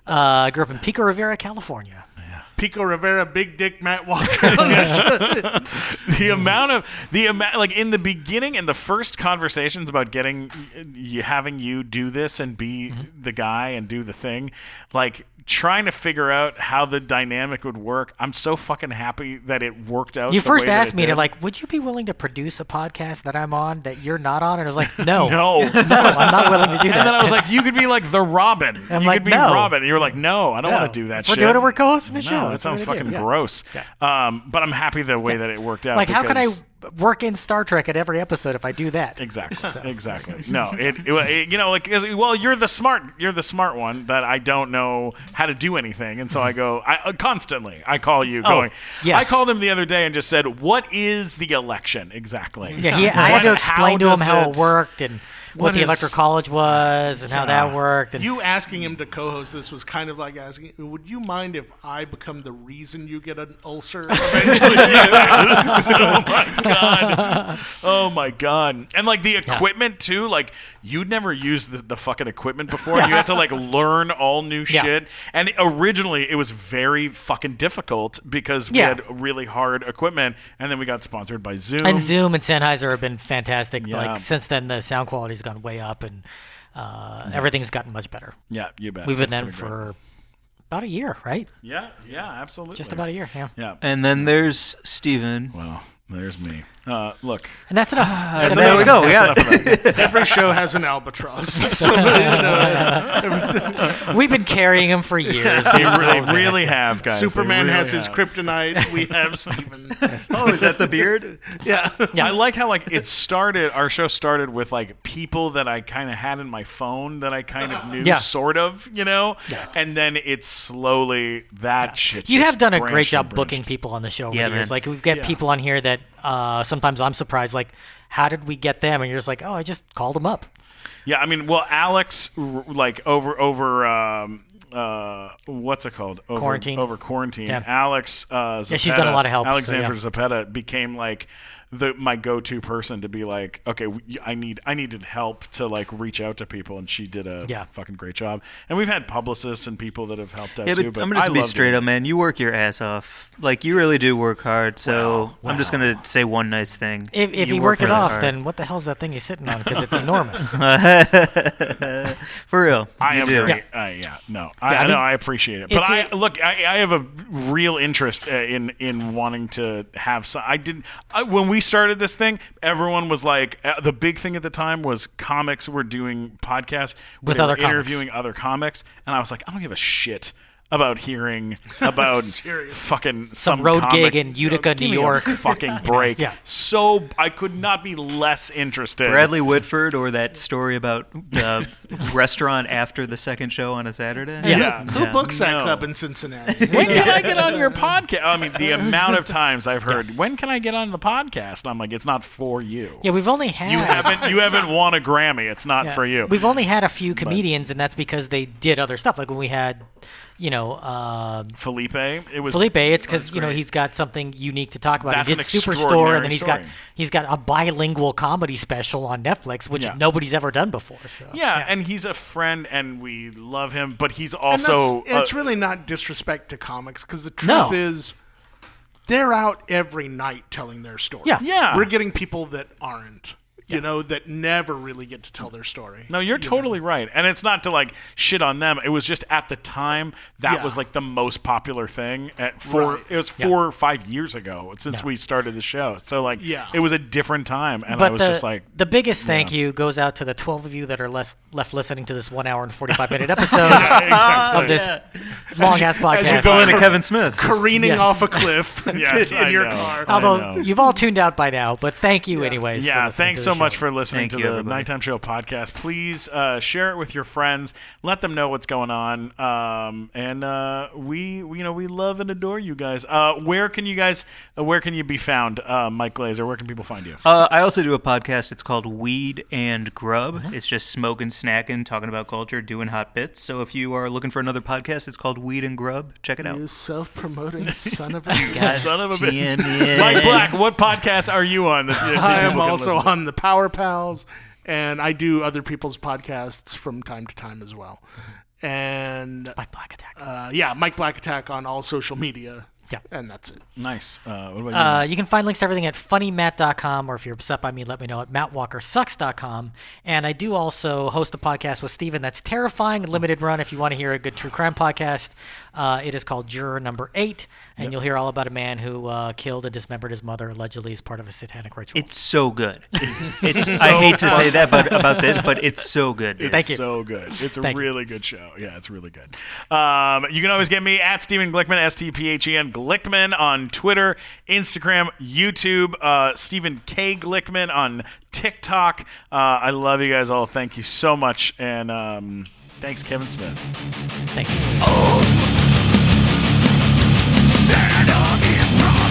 I grew up in Pico Rivera, California. Pico Rivera, Big Dick Matt Walker. the amount like in the beginning, in the first conversations about having you do this and be the guy and do the thing, like trying to figure out how the dynamic would work. I'm so fucking happy that it worked out. You the first way that asked it me did. would you be willing to produce a podcast that I'm on that you're not on? And I was like, no, No. I'm not willing to do that. And then I was like, you could be like the Robin. I'm you like, could be no. Robin. And you were like, no, I don't want to do that If shit. we're doing it, we're co-hosting the show. No, that That's sounds what we're fucking gonna do. gross. Yeah. But I'm happy the way that it worked out. Like, how can I because- work in Star Trek at every episode if I do that? Exactly. Exactly. No, you're the smart one that I don't know how to do anything, and so I go. I constantly. I call you going. Yes. I called him the other day and just said, "What is the election exactly?" Yeah, I had to explain to him how it worked and what the is- electoral college was and how that worked. And You asking him to co-host this was kind of like asking, would you mind if I become the reason you get an ulcer eventually? Oh my god! And like the equipment too. Like you'd never used the fucking equipment before. You had to like learn all new shit. And originally it was very fucking difficult because we had really hard equipment. And then we got sponsored by Zoom. And Zoom and Sennheiser have been fantastic. Yeah. Like since then, the sound quality's gone way up and everything's gotten much better. Yeah, you bet. We've been That's there pretty great. for about a year, right? Yeah, absolutely. Just about a year, yeah. Yeah. And then there's Steven. Well, there's me. Look. And that's enough. So there we go. We got it. Every show has an albatross. So, We've been carrying him for years. They really have, guys. Superman They really has his have. kryptonite. We have Steven. Oh, is that the beard? Yeah. I like how it started. Our show started with like people that I kind of had in my phone that I kind of knew, sort of, and then it's slowly that shit. You just have done a great branched job and booking branched. people on the show over Yeah, the years. man. Like we've got people on here that sometimes I'm surprised. Like, how did we get them? And you're just like, oh, I just called them up. Yeah, I mean, well, Alex, like over what's it called? Quarantine. Over quarantine. Yeah. Alex Zapeta, she's done a lot of help, so, Alexandra Zapeta became like my go-to person to be like, okay, I needed help to like reach out to people, and she did a fucking great job. And we've had publicists and people that have helped out too. But I'm just gonna be straight up, man. You work your ass off. Like, you really do work hard. So I'm just gonna say one nice thing. If you work it off, then what the hell's that thing you're sitting on? Because it's enormous. For real. I am very, I appreciate it. But I have a real interest in wanting to have some. When we started this thing, everyone was like, the big thing at the time was comics were doing podcasts with other interviewing other comics, and I was like, I don't give a shit about hearing about fucking some road comic. gig in Utica, New York. Fucking break. So I could not be less interested. Bradley Whitford, or that story about the restaurant after the second show on a Saturday. Who books that club in Cincinnati? When can I get on your podcast? I mean, the amount of times I've heard, when can I get on the podcast? And I'm like, it's not for you. Yeah, we've only had you haven't won a Grammy. It's not for you. We've only had a few comedians, and that's because they did other stuff. Like when we had, Felipe. It's because he's got something unique to talk about. That's he did Superstore, and then he's got a bilingual comedy special on Netflix, which nobody's ever done before. So and he's a friend, and we love him, but he's also. It's really not disrespect to comics, because the truth is, they're out every night telling their story. Yeah. We're getting people that aren't. That never really get to tell their story. No, you're totally right. And it's not to like shit on them. It was just at the time that was like the most popular thing. It was 4 or 5 years ago since we started the show. So like it was a different time. And I was just like, the biggest thank you goes out to the 12 of you that are left listening to this 1 hour and 45-minute episode of this long ass podcast. As you go into Kevin Smith careening off a cliff in your car. Although you've all tuned out by now, but thank you anyways. Yeah, thanks so much for listening to the Nighttime Show podcast. Please share it with your friends. Let them know what's going on. We love and adore you guys. Where can you be found, Mike Glazer? Where can people find you? I also do a podcast. It's called Weed and Grub. It's just smoking, snacking, talking about culture, doing hot bits. So if you are looking for another podcast, it's called Weed and Grub. Check it out. You self-promoting son of a son of a bitch. Mike Black, what podcast are you on? I am also on the Power Pals, and I do other people's podcasts from time to time as well. And Mike Black Attack. Mike Black Attack on all social media. Yeah. And that's it. Nice. What about you? You can find links to everything at funnymatt.com, or if you're upset by me, let me know at mattwalkersucks.com. And I do also host a podcast with Steven that's terrifying, limited run. If you want to hear a good true crime podcast, it is called Juror Number 8, and you'll hear all about a man who killed and dismembered his mother allegedly as part of a satanic ritual. It's so good. I hate to say that about this, but it's so good. Thank you. So good. It's a really good show. Yeah, it's really good. You can always get me at Stephen Glickman, STPHEN Glickman on Twitter, Instagram, YouTube, Stephen K. Glickman on TikTok. I love you guys all. Thank you so much. And thanks, Kevin Smith. Thank you. Stand up in front.